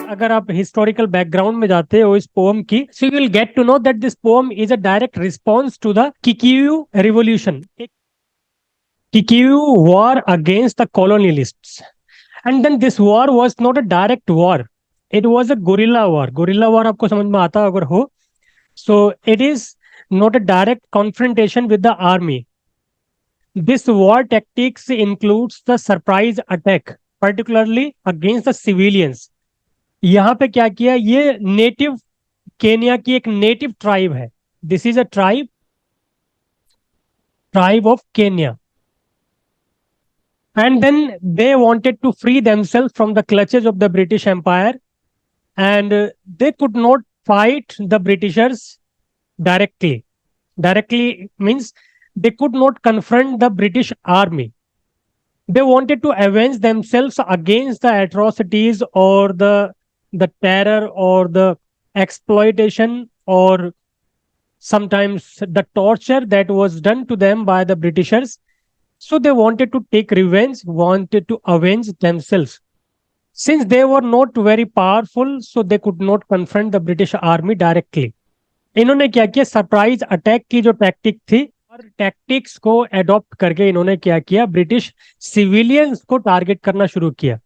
अगर आप historical background में जाते हो इस पोम की, so you will get to know that this poem is a direct response to the Kikuyu revolution, Kikuyu war against the colonialists. And then this war was not a direct war, it was a guerrilla war. Guerrilla war आपको समझ में आता अगर हो. So it is not a direct confrontation with the army. This war tactics includes the surprise attack, particularly against the civilians. यहाँ पे क्या किया, ये नेटिव केनिया की एक नेटिव ट्राइब है. This is a tribe of Kenya. And then they wanted to free themselves from the clutches of the British Empire, and they could not fight the Britishers directly. Directly means they could not confront the British army. They wanted to avenge themselves against the atrocities or the terror or the exploitation or sometimes the torture that was done to them by the Britishers. So they wanted to take revenge, wanted to avenge themselves. Since they were not very powerful, so they could not confront the British army directly. इन्होंने क्या किया, surprise attack की जो tactic थी और tactics को adopt करके इन्होंने क्या किया, ब्रिटिश सिविलियंस को टारगेट करना शुरू किया.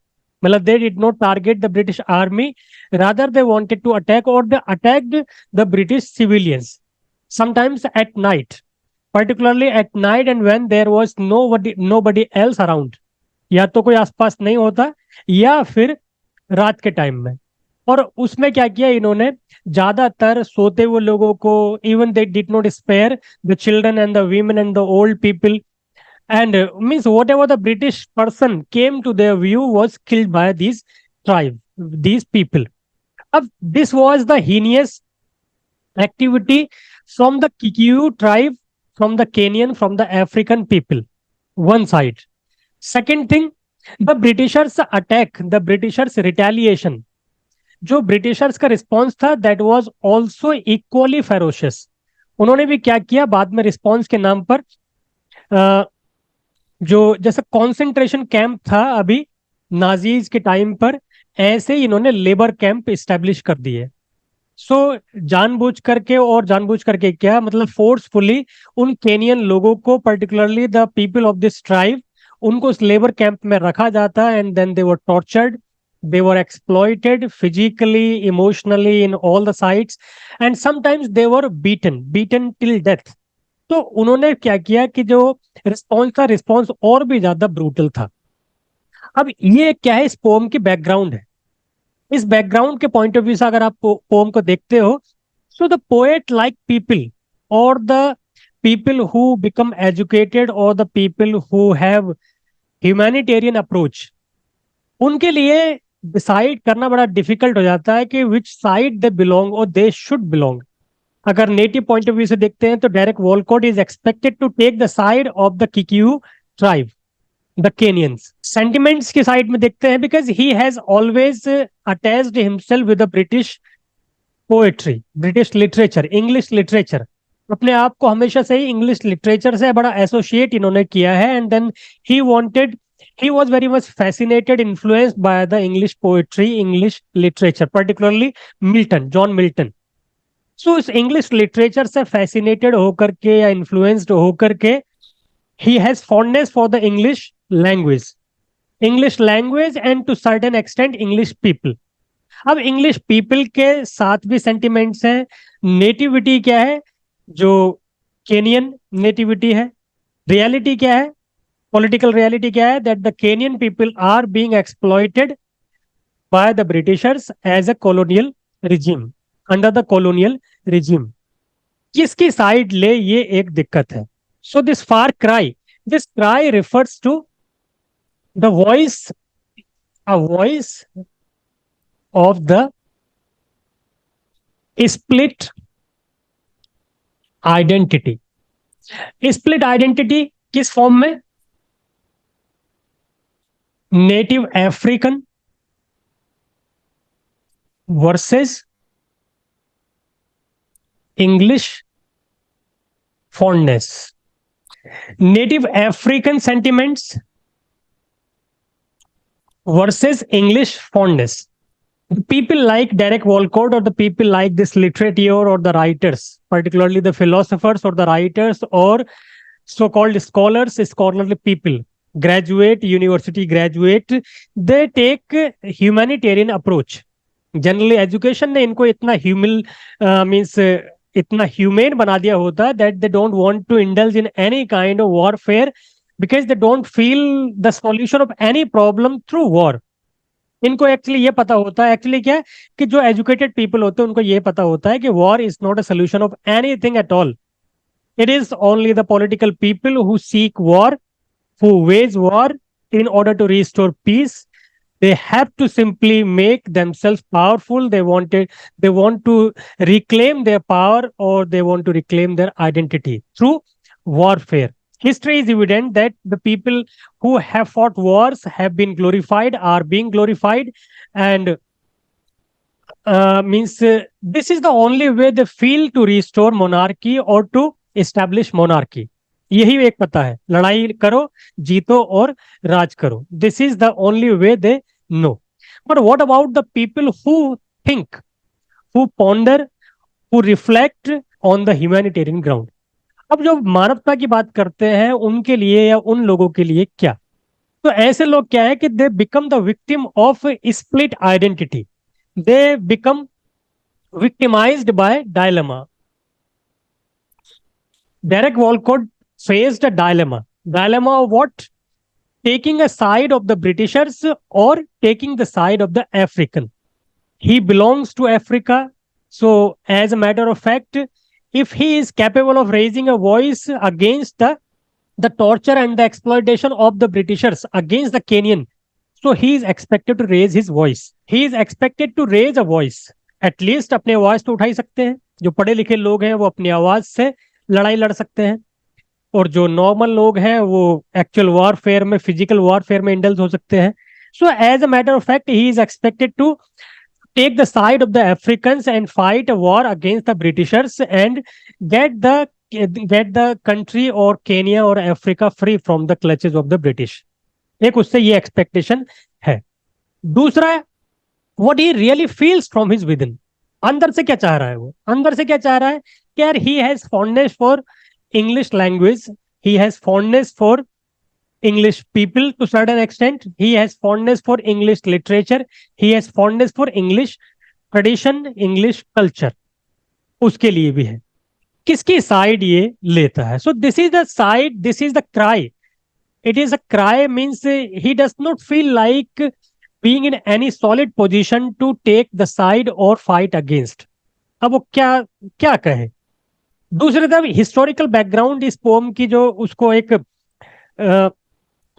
मतलब they did not target the British army, rather they wanted to attack और they attacked the British civilians sometimes at night, particularly at night and when there was nobody else around. या तो कोई आसपास नहीं होता या फिर रात के टाइम में. और उसमें क्या किया इन्होंने, ज्यादातर सोते हुए लोगों को, even they did not spare the children and the women and the old people, and means whatever the British person came to their view was killed by these tribe, these people. अब this was the heinous activity from the Kikuyu tribe, from the Kenyan, from the African people. One side. Second thing, the Britishers attack, the Britishers retaliation. जो Britishers का response था that was also equally ferocious. उन्होंने भी क्या किया बाद में response के नाम पर, जो जैसे कॉन्सेंट्रेशन कैंप था अभी नाजीज के टाइम पर, ऐसे ही इन्होंने लेबर कैंप इस्टेब्लिश कर दिए. सो जानबूझ करके, और जानबूझ करके क्या मतलब फोर्सफुली उन केनियन लोगों को, particularly the people of this tribe, उनको उस लेबर कैंप में रखा जाता and then they were tortured, they were exploited physically, emotionally in all the sides, and sometimes they were beaten till death. तो उन्होंने क्या किया कि जो रिस्पॉन्स था, रिस्पॉन्स और भी ज्यादा ब्रूटल था. अब ये क्या है, इस पोम की बैकग्राउंड है. इस बैकग्राउंड के पॉइंट ऑफ व्यू से अगर आप पोम को देखते हो, so the poet like people और the people who become educated और the people who have humanitarian approach, उनके लिए डिसाइड करना बड़ा डिफिकल्ट हो जाता है कि विच साइड दे बिलोंग और दे शुड बिलोंग. अगर नेटिव पॉइंट ऑफ व्यू से देखते हैं तो direct Walcott is expected to take the side of the Kikuyu tribe, the Kenyans. Sentiments की साइड में देखते हैं because he has always attached himself with the British poetry, British literature, English literature. अपने आप को हमेशा से ही इंग्लिश लिटरेचर से बड़ा एसोसिएट इन्होंने किया है. And then he was very much fascinated, influenced by the English poetry, English literature, particularly Milton, John Milton. So इस English literature से fascinated होकर के या influenced होकर के he has fondness for the English language and to certain extent English people. अब English people के साथ भी सेंटिमेंट्स हैं. नेटिविटी क्या है, जो केनियन नेटिविटी है. रियलिटी क्या है, पॉलिटिकल रियलिटी क्या है, that the Kenyan people are being exploited by the Britishers as a colonial regime, under the colonial regime. किसकी साइड ले, ये एक दिक्कत है. So this this cry refers to the voice, a voice of the split identity. Split identity किस form में, native African versus English fondness. Native African sentiments versus English fondness. People like Derek Walcott, or the people like this literature, or the writers, particularly the philosophers or the writers, or so-called scholars, scholarly people, graduate, university graduate, they take humanitarian approach. Generally education ने इनको इतना ह्यूमिल means इतना humane बना दिया होता है that they don't want to indulge in any kind of warfare, because they don't feel the solution of any problem through war. इनको actually ये पता होता है, एक्चुअली क्या है कि जो एजुकेटेड पीपल होते हैं उनको ये पता होता है कि war is not a solution of anything at all. It is only the political people who seek war, who wage war in order to restore peace. They have to simply make themselves powerful. They want to reclaim their power, or they want to reclaim their identity through warfare. History is evident that the people who have fought wars have been glorified, are being glorified, and means this is the only way they feel to restore monarchy or to establish monarchy. यही एक पता है, लड़ाई करो, जीतो और राज करो. This is the only way they know. But what about the people who think, who ponder, who reflect on the humanitarian ground? अब जो मानवता की बात करते हैं उनके लिए या उन लोगों के लिए क्या? तो ऐसे लोग क्या है कि they become the victim of split identity. They become victimised by dilemma. Derek Walcott faced a dilemma. Dilemma of what? Taking a side of the Britishers or taking the side of the African. He belongs to Africa. So, as a matter of fact, if he is capable of raising a voice against the torture and the exploitation of the Britishers against the Kenyan, so he is expected to raise his voice. He is expected to raise a voice. At least अपने आवाज तो उठा ही सकते हैं. जो पढ़े लिखे लोग हैं वो अपनी आवाज से लड़ाई लड़ सकते हैं, और जो नॉर्मल लोग हैं वो एक्चुअल वॉरफेयर में, फिजिकल वॉरफेयर में इंडल्ज हो सकते हैं. So as a matter of fact he is expected to take the side of the Africans and fight a war against the Britishers and get the country or Kenya or Africa free from the clutches of the British. एक उससे ये expectation है. दूसरा, what he really feels from his within. अंदर से क्या चाह रहा है वो? अंदर से क्या चाह रहा है कि यार he has fondness for English language, he has fondness for English people to certain extent, he has fondness for English literature, he has fondness for English tradition, English culture. उसके लिए भी है. किसकी साइड ये लेता है? So this is the side, this is the cry. It is a cry, means he does not feel like being in any solid position to take the side or fight against. अब वो क्या क्या कहे? दूसरी तरफ historical background इस poem की जो उसको एक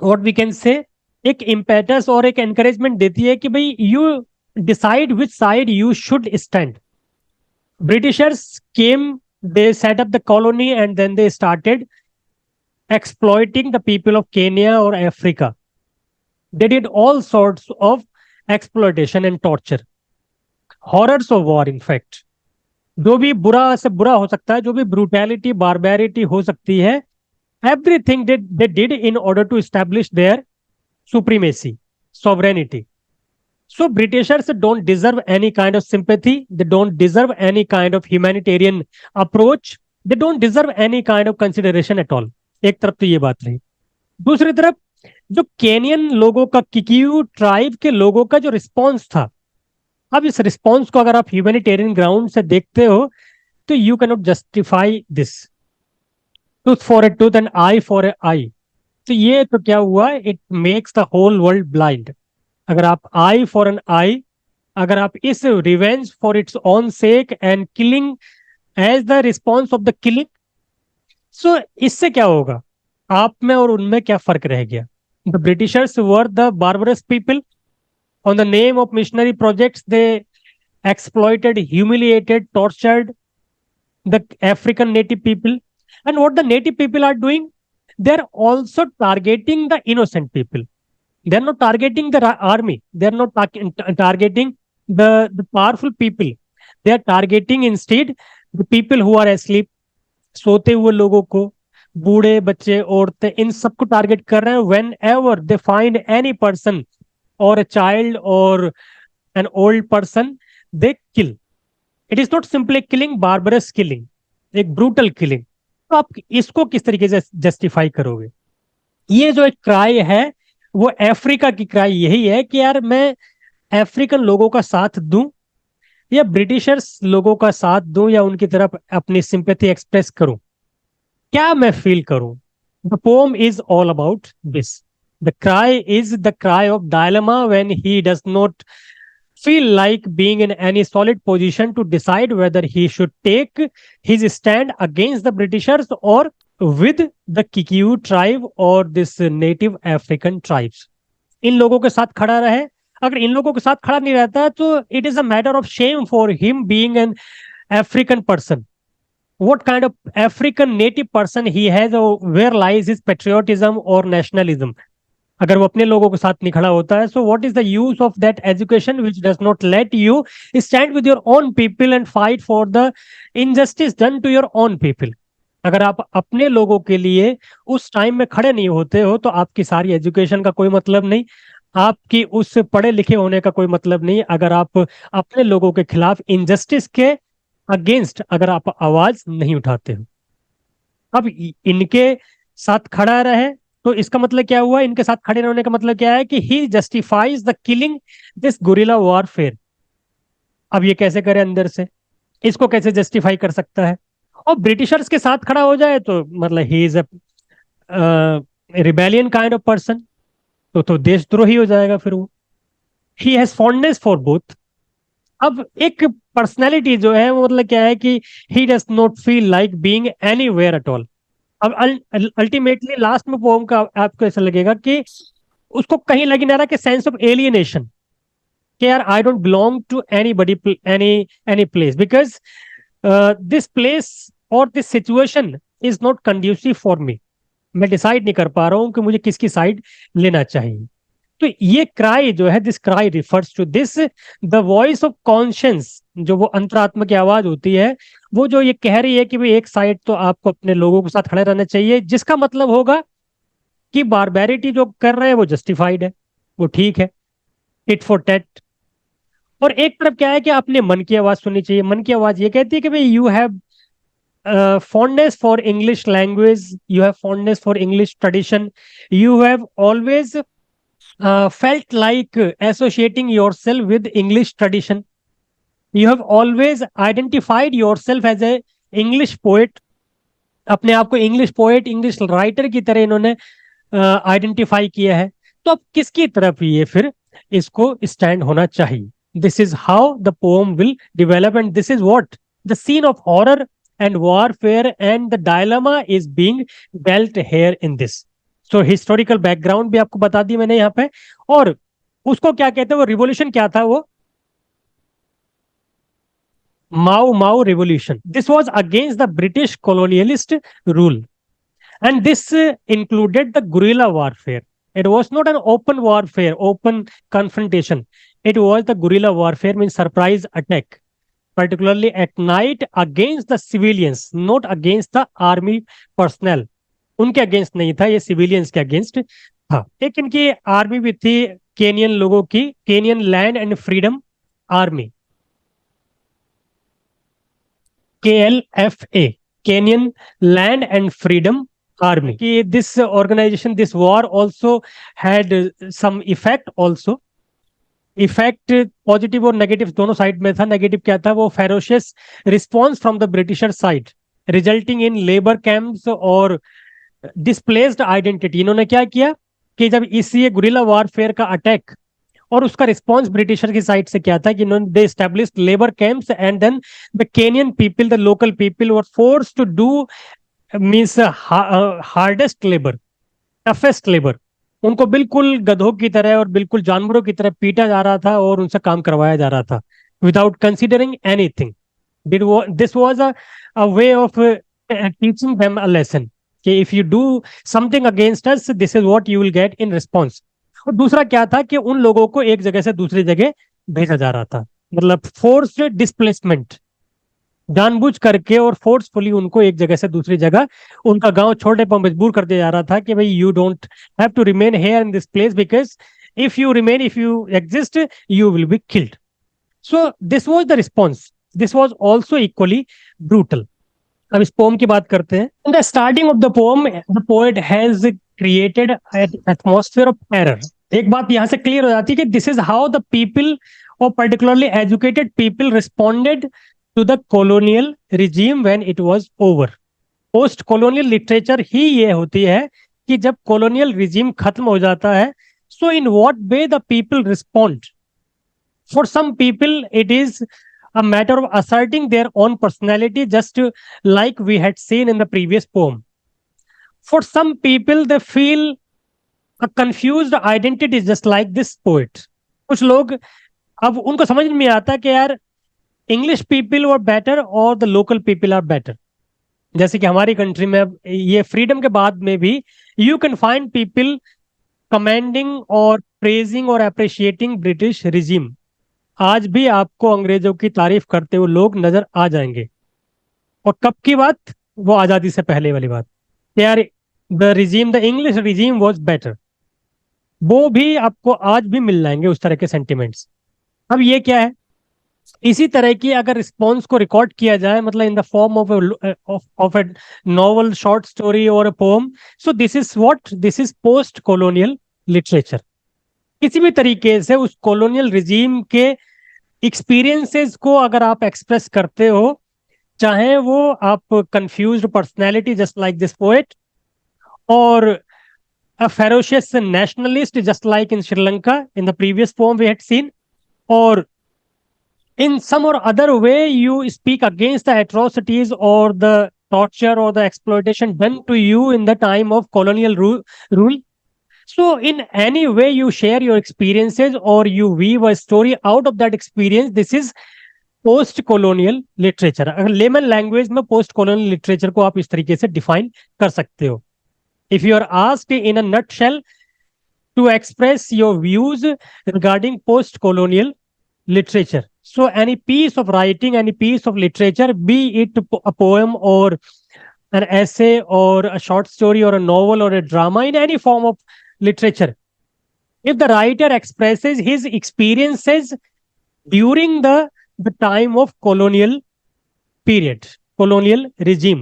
व्हाट वी कैन से एक इम्पेटस और एक एनकरेजमेंट देती है कि भाई you decide which side you should stand. Britishers came, they set up the colony, and then they started exploiting the people of Kenya or Africa. They did all sorts of exploitation and torture, horrors of war. In fact, जो भी बुरा से बुरा हो सकता है, जो भी ब्रूटैलिटी, बारबैरिटी हो सकती है, everything they did in order to establish their supremacy, sovereignty. So Britishers don't deserve any kind of sympathy. They don't deserve any kind of humanitarian approach. They don't deserve any kind of consideration at all. एक तरफ तो ये बात रही. दूसरी तरफ जो Kenyon लोगों का, किकियू ट्राइब के लोगों का जो रिस्पॉन्स था, अब इस रिस्पॉन्स को अगर आप ह्यूमैनिटेरियन ग्राउंड से देखते हो तो you can not justify this. Tooth for a tooth and eye for a eye. तो ये तो क्या हुआ, it makes the whole world blind. अगर आप आई फॉर एन आई, अगर आप इस revenge for its own sake and killing as the response of the killing, so इससे क्या होगा? आप में और उनमें क्या फर्क रह गया? The Britishers were the बार्बरस people. On the name of missionary projects they exploited, humiliated, tortured the African native people. And what the native people are doing, they're also targeting the innocent people. They're not targeting the army. They're not targeting the powerful people. They are targeting instead the people who are asleep, सोते हुए लोगों को, बूढ़े, बच्चे, औरतें, इन सबको target कर रहे हैं. Whenever they find any person or a child or an old person, they kill. It is not simply killing, barbarous killing, एक ब्रूटल किलिंग। तो आप इसको किस तरीके से जस्टिफाई करोगे? ये जो एक क्राई है वो अफ्रीका की क्राई यही है कि यार मैं अफ्रीकन लोगों का साथ दूं या ब्रिटिशर्स लोगों का साथ दूं या उनकी तरफ अपनी सिंपैथी एक्सप्रेस करूं, क्या मैं फील करूं? The pome is all about this. The cry is the cry of dilemma when he does not feel like being in any solid position to decide whether he should take his stand against the Britishers or with the Kikuyu tribe or this native African tribes. इन लोगों के साथ खड़ा रहे। अगर इन लोगों के साथ खड़ा नहीं रहता तो it is a matter of shame for him being an African person. What kind of African native person he has, or where lies his patriotism or nationalism? अगर वो अपने लोगों के साथ नहीं खड़ा होता है, so what is the use of that education which does not let you stand with your own people and fight for the injustice done to your own people? अगर आप अपने लोगों के लिए उस टाइम में खड़े नहीं होते हो तो आपकी सारी एजुकेशन का कोई मतलब नहीं, आपकी उस पढ़े लिखे होने का कोई मतलब नहीं, अगर आप अपने लोगों के खिलाफ इनजस्टिस के अगेंस्ट अगर आप आवाज नहीं उठाते हो। अब इनके साथ खड़ा रहे तो इसका मतलब क्या हुआ? इनके साथ खड़े रहने का मतलब क्या है कि he justifies the killing this guerrilla warfare. अब ये कैसे करे अंदर से? इसको कैसे जस्टिफाई कर सकता है? और ब्रिटिशर्स के साथ खड़ा हो जाए तो मतलब ही is a rebellion kind of person, तो देशद्रोही हो जाएगा फिर वो। He has fondness for both. अब एक पर्सनैलिटी जो है वो मतलब क्या है कि ही does not feel like being anywhere at all. अब अल्टीमेटली लास्ट में पोम का आपको ऐसा लगेगा कि उसको कहीं लगी ना रहा कि सेंस ऑफ एलियनेशन, कि यार I don't belong to anybody any place because this place और this situation is not conducive for me. मैं डिसाइड नहीं कर पा रहा हूं कि मुझे किसकी साइड लेना चाहिए। तो ये क्राई जो है, this cry refers to this, the voice of conscience, जो वो अंतरात्मा की आवाज होती है, वो जो ये कह रही है कि भाई एक साइड तो आपको अपने लोगों के साथ खड़े रहना चाहिए, जिसका मतलब होगा कि बारबैरिटी जो कर रहे हैं वो जस्टिफाइड है, वो ठीक है, टिट फॉर टैट। और एक तरफ क्या है कि अपने मन की आवाज सुननी चाहिए। मन की आवाज ये कहती है कि भाई you have fondness for English language, you have fondness for English tradition, you have always felt like associating yourself with English tradition, you have always identified yourself as a English poet, अपने आप को English poet, English writer की तरह इन्होंने identify किया है। तो अब किसकी तरफ ये फिर इसको स्टैंड होना चाहिए? This is how the poem will develop and this is what the scene of horror and warfare and the dilemma is being dealt here in this. So historical background भी आपको बता दी मैंने यहाँ पे। और उसको क्या कहते हैं, वो रिवॉल्यूशन क्या था? वो Mau Mau revolution. This was against the British colonialist rule, and this included the guerrilla warfare. It was not an open warfare, open confrontation. It was the guerrilla warfare, means surprise attack, particularly at night against the civilians, not against the army personnel. उनके against नहीं था, ये civilians के against था। एक इनकी army भी थी केनियन लोगों की, Kenyan land and freedom army, KLFA, Kenyan land and freedom army. कि this organisation, this war also had some effect also. Effect positive और नेगेटिव दोनों साइड में था। नेगेटिव क्या था? वो ferocious response from the Britisher side resulting in labour camps और displaced identity. इन्होंने क्या किया कि जब इसी गुरिल्ला वॉरफेयर का अटैक और उसका रिस्पॉन्स ब्रिटिशर की साइड से क्या था कि इन्होंने they established labour camps and then the Kenyan people, the local people were forced to do means hardest labour, toughest labour. उनको बिल्कुल गधों की तरह और बिल्कुल जानवरों की तरह पीटा जा रहा था और उनसे काम करवाया जा रहा था without considering anything. This was a way of teaching them a lesson कि if you do something against us, this is what you will get in response. और दूसरा क्या था कि उन लोगों को एक जगह से दूसरी जगह भेजा जा रहा था, मतलब फोर्स्ड डिस्प्लेसमेंट, जानबूझ करके और फोर्सफुली उनको एक जगह से दूसरी जगह उनका गांव छोड़ने पर मजबूर कर दिया जा रहा था कि भाई you don't have to remain here in this place because if you remain, if you exist, you will be killed. So this was the response, this was also equally brutal. अब इस पोम की बात करते हैं. In the starting of the poem the poet has created atmosphere of terror. एक बात यहां से क्लियर हो जाती है कि this is how the people और particularly educated people responded to the colonial regime when it was over. Post colonial literature ही ये होती है कि जब कॉलोनियल रिजीम खत्म हो जाता है, so in what way the people respond. For some people, it is a matter of asserting their own personality, just like we had seen in the previous poem. For some people, they feel a confused identity, just like this poet. कुछ लोग अब उनको समझ में आता कि यार English people were better और the local people are better. जैसे कि हमारी कंट्री में अब ये फ्रीडम के बाद में भी you can find people commending और प्रेजिंग और अप्रिशिएटिंग ब्रिटिश रिजीम. आज भी आपको अंग्रेजों की तारीफ करते हुए लोग नजर आ जाएंगे. और कब की बात? वो आजादी से पहले वाली बात. यार the regime, the English regime was better. वो भी आपको आज भी मिल जाएंगे उस तरह के सेंटिमेंट्स. अब ये क्या है? इसी तरह की अगर रिस्पॉन्स को रिकॉर्ड किया जाए, मतलब in the form of a novel, short story और a poem, so this is what, this is post colonial literature. किसी भी तरीके से उस कॉलोनियल रिजीम के एक्सपीरियंसेस को अगर आप एक्सप्रेस करते हो, चाहे वो आप confused personality just like this poet, और a ferocious nationalist just like in Sri Lanka in the previous poem we had seen, or in some or other way you speak against the atrocities or the torture or the exploitation done to you in the time of colonial rule. So in any way you share your experiences or you weave a story out of that experience, this is post colonial literature. अगर layman language में post colonial literature को आप इस तरीके से define कर सकते हो. If you are asked in a nutshell to express your views regarding post colonial literature, so any piece of writing, any piece of literature, be it a poem or an essay or a short story or a novel or a drama, in any form of literature, if the writer expresses his experiences during the time of colonial period, colonial regime,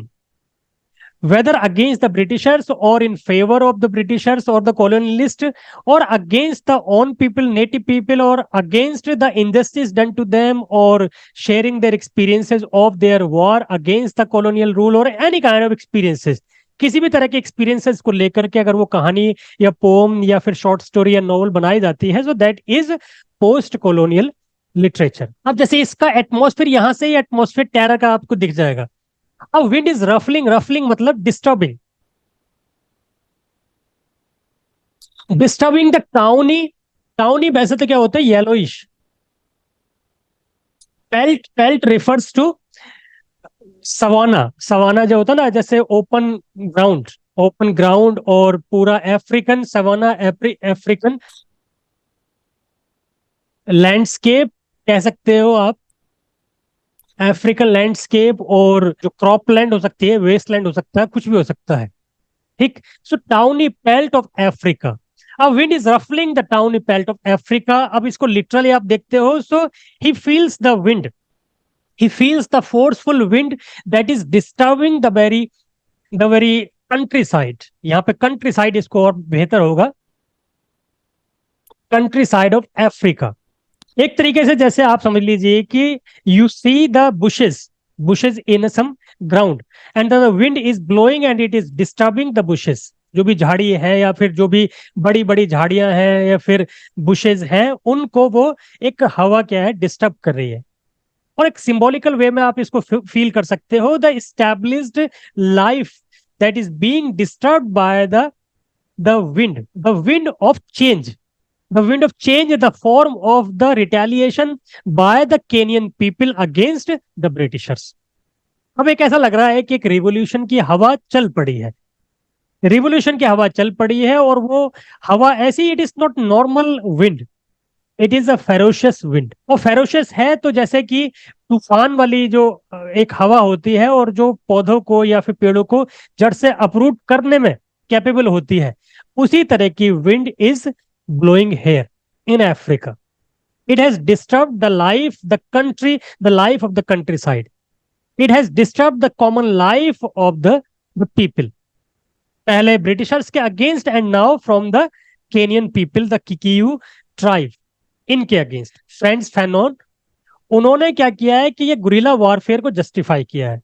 whether against the Britishers or in favor of the Britishers or the colonialist, or against the own people, native people, or against the injustice done to them, or sharing their experiences of their war against the colonial rule, or any kind of experiences, किसी भी तरह के experiences को लेकर के अगर वो कहानी या पोम या फिर शॉर्ट स्टोरी या नॉवल बनाई जाती है, so that is post colonial literature. अब जैसे इसका एटमॉस्फेयर, यहां से ही एटमॉस्फेयर टेरर का आपको दिख जाएगा. अब विंड इज रफलिंग, रफलिंग मतलब disturbing, disturbing the tawny. Tawny वैसे तो क्या होता है, yellowish. Pelt, pelt refers to savannah. Savannah जो होता है ना, जैसे ओपन ग्राउंड, ओपन ग्राउंड और पूरा अफ्रीकन सवाना, अफ्रीकन लैंडस्केप कह सकते हो आप. अफ्रीकन लैंडस्केप, और जो क्रॉप लैंड हो सकती है, वेस्ट लैंड हो सकता है, कुछ भी हो सकता है. ठीक. So tawny pelt of Africa. अब wind is ruffling the tawny pelt of Africa. अब इसको लिटरली आप देखते हो, so he feels the wind, he feels the forceful wind that is disturbing the very countryside. यहाँ पे countryside इसको और बेहतर होगा, countryside of Africa. एक तरीके से जैसे आप समझ लीजिए कि you see the bushes in some ground and the wind is blowing and it is disturbing the bushes. जो भी झाड़ी है या फिर जो भी बड़ी बड़ी झाड़ियां हैं या फिर bushes हैं, उनको वो एक हवा क्या है, डिस्टर्ब कर रही है. और एक सिंबॉलिकल वे में आप इसको फील कर सकते हो, the established life that is being disturbed by the wind of change, the wind of change, the form of the retaliation by the Kenyan people against the Britishers. अब एक ऐसा लग रहा है कि एक रिवॉल्यूशन की हवा चल पड़ी है, रिवॉल्यूशन की हवा चल पड़ी है, और वो हवा ऐसी, it is not normal wind, it is a ferocious wind. और फेरोशियस है तो जैसे कि तूफान वाली जो एक हवा होती है और जो पौधों को या फिर पेड़ों को जड़ से अपरूट करने में कैपेबल होती है, उसी तरह की wind is blowing here in Africa. It has disturbed the life, the country, the life of the countryside. It has disturbed the common life of the people. पहले ब्रिटिशर्स के against and now from the Kenyan people, the Kikuyu tribe, इनके against Frantz Fanon, उन्होंने क्या किया है कि ये guerrilla warfare को जस्टिफाई किया है.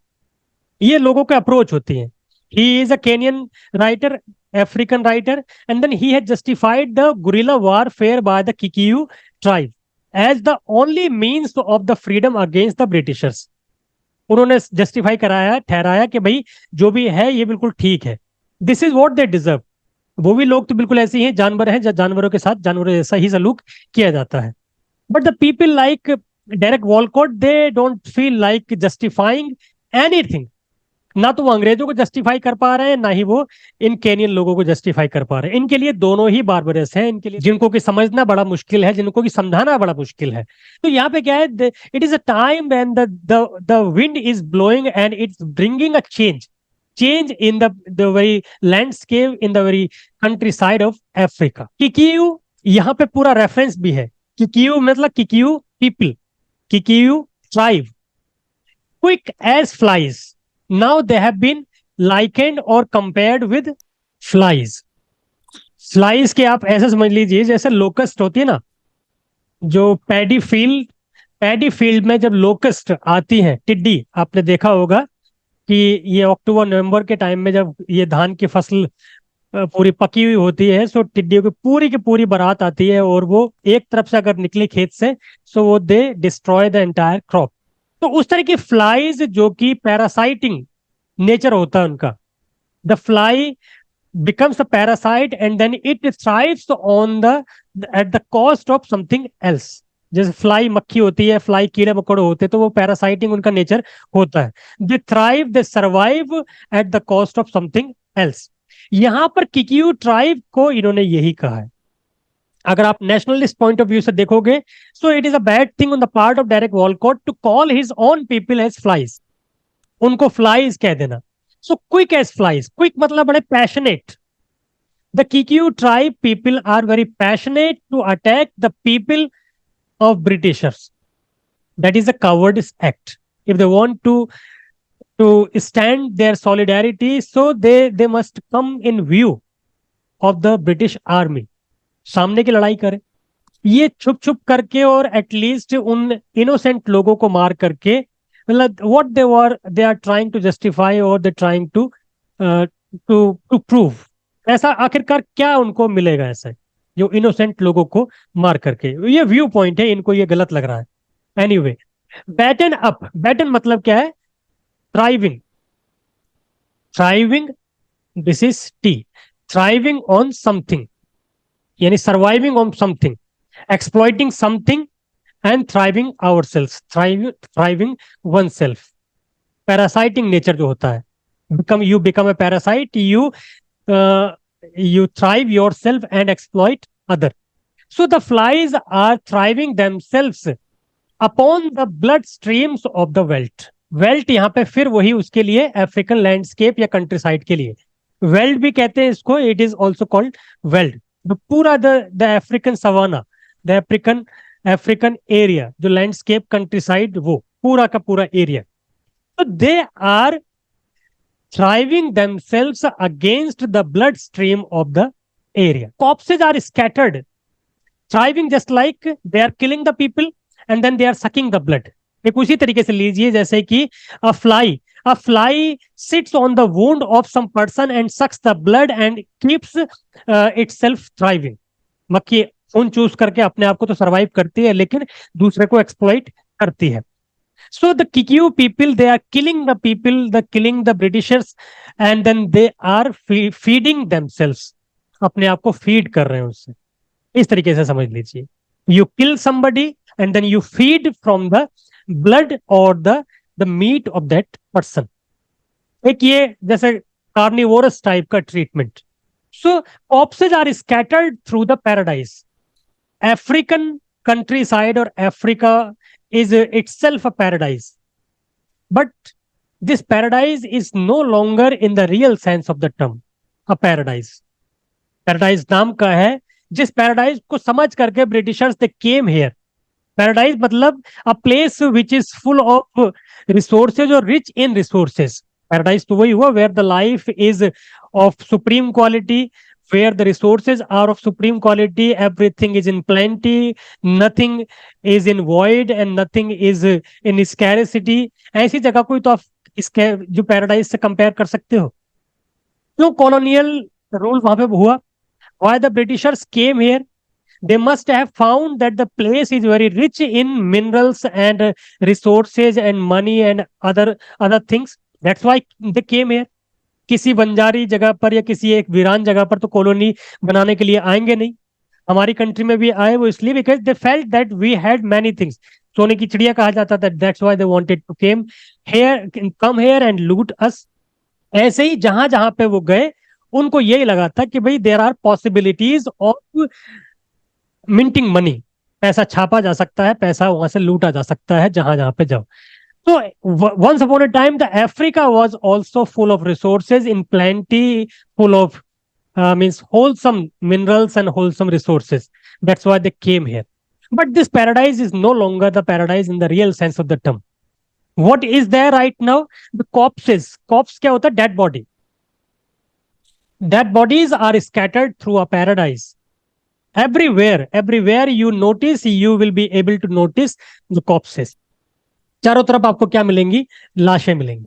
ये लोगों के अप्रोच होती है. ही is a Kenyon writer, African writer, and then he had justified the guerrilla warfare by the Kikuyu tribe as the only means of the freedom against the Britishers. उन्होंने justify कराया, ठहराया कि भाई जो भी है ये बिल्कुल ठीक है. This is what they deserve. वो भी लोग तो बिल्कुल ऐसे ही हैं, जानवर हैं, जानवरों के साथ जानवरों जैसा ही सलूक किया जाता है. But the people like Derek Walcott, they don't feel like justifying anything. ना तो वो अंग्रेजों को जस्टिफाई कर पा रहे हैं, ना ही वो इन केनियन लोगों को जस्टिफाई कर पा रहे हैं. इनके लिए दोनों ही बार्बरस हैं, इनके लिए जिनको कि समझना बड़ा मुश्किल है, जिनको कि समझाना बड़ा मुश्किल है. तो यहाँ पे क्या है, it is a time when the wind is blowing and it's bringing a change in the very landscape in the very countryside of Africa. Kikuyu यहाँ पे पूरा रेफरेंस भी है. किकियू मतलब Kikuyu people, Kikuyu tribe. Quick as flies, now they have been likened or compared with flies. Flies के आप ऐसे समझ लीजिए जैसे लोकस्ट होती है ना, जो पैडी फील्ड में जब लोकस्ट आती हैं, टिड्डी, आपने देखा होगा कि ये अक्टूबर नवंबर के टाइम में जब ये धान की फसल पूरी पकी हुई होती है, सो टिड्डियों की पूरी बारात आती है, और वो एक तरफ से अगर निकले खेत से, सो वो दे डिस्ट्रॉय द एंटायर क्रॉप. तो उस तरह की फ्लाइज जो कि पैरासाइटिंग नेचर होता है उनका, the fly becomes a parasite and then it thrives on the at the cost of something else. जैसे फ्लाई मक्खी होती है, फ्लाई कीड़े मकोड़े होते हैं, तो वो पैरासाइटिंग उनका नेचर होता है. दे thrive, they survive eight the cost of something else. यहां पर किकियू ट्राइब को इन्होंने यही कहा है. अगर आप नेशनलिस्ट पॉइंट ऑफ व्यू से देखोगे, so it is a bad thing on the part of Derek Walcott to call his own people as flies. उनको फ्लाइज कह देना. So quick as flies, quick मतलब बड़े passionate. The Kikuyu tribe people are very passionate to attack the people of Britishers. That is a cowardice act. If they want to stand their solidarity, so they must come in view of the British army, सामने की लड़ाई करें. ये छुप छुप करके और at least उन इनोसेंट लोगों को मार करके, मतलब what they are trying to justify और दे ट्राइंग टू प्रूव, ऐसा आखिरकार क्या उनको मिलेगा ऐसा, जो इनोसेंट लोगों को मार करके. ये व्यू पॉइंट है, इनको ये गलत लग रहा है. एनीवे, बैटन अप, बैटन मतलब क्या है, thriving. Thriving, this is T. Thriving on something, यानी surviving on something, exploiting something and thriving ourselves, thriving oneself. Parasiting nature जो होता है, you become a parasite, you thrive yourself and exploit other. So the flies are thriving themselves upon the blood streams of the veldt. Veldt यहाँ पे फिर वही उसके लिए African landscape या कंट्री साइड के लिए वेल्ट भी कहते हैं इसको. It is also called veldt. पूरा the African savanna, the African area, जो लैंडस्केप कंट्री साइड, वो पूरा का पूरा एरिया. तो they are thriving themselves against the bloodstream of the area. Corpses are scattered, thriving just like they are killing the people and then they are sucking the blood. एक उसी तरीके से लीजिए जैसे कि a fly sits on the wound of some person and sucks the blood and keeps itself thriving. मक्खी खून चूस करके अपने आप को तो सर्वाइव करती है, लेकिन दूसरे को एक्सप्लॉइट करती है. So the Kikuyu people, they are killing the people, killing the Britishers, and then they are feeding themselves. अपने आप को फीड कर रहे हैं उससे. इस तरीके से समझ लीजिए. You kill somebody and then you feed from the blood or the meat of that person. एक ये जैसे कार्निवोरस टाइप का treatment. So corpses are scattered through the paradise. African countryside or Africa is itself a paradise, but this paradise is no longer in the real sense of the term a paradise. Paradise नाम का है जिस paradise को समझ करके Britishers they came here paradise मतलब a place which is full of resources और rich in resources. Paradise तो वही हुआ where the life is of supreme quality, where the resources are of supreme quality, everything is in plenty, nothing is in void and nothing is in scarcity. ऐसी जगह कोई तो आप इसके जो पैराडाइज से कंपेयर कर सकते हो. क्यों कॉलोनियल रूल वहां पे हुआ? Why the Britishers came here? They must have found that the place is very rich in minerals and resources and money and other things. That's why they came here. किसी बंजारी जगह पर या किसी एक वीरान जगह पर तो कॉलोनी बनाने के लिए आएंगे नहीं. हमारी कंट्री में भी आए वो इसलिए because they felt that we had many things. सोने की चिड़िया कहा जाता था. That's why they wanted to came here, come here and loot us. ऐसे ही जहां जहां पे वो गए उनको यही लगा था कि भाई there are possibilities of minting money. पैसा छापा जा सकता है, पैसा वहां से लूटा जा सकता है जहां जहां पे जाओ. So once upon a time, the Africa was also full of resources in plenty, full of means wholesome minerals and wholesome resources. That's why they came here. But this paradise is no longer the paradise in the real sense of the term. What is there right now? The corpses. Corpse क्या होता है? Dead body. Dead bodies are scattered through a paradise. Everywhere you notice, you will be able to notice the corpses. चारों तरफ आपको क्या मिलेंगी? लाशें मिलेंगी.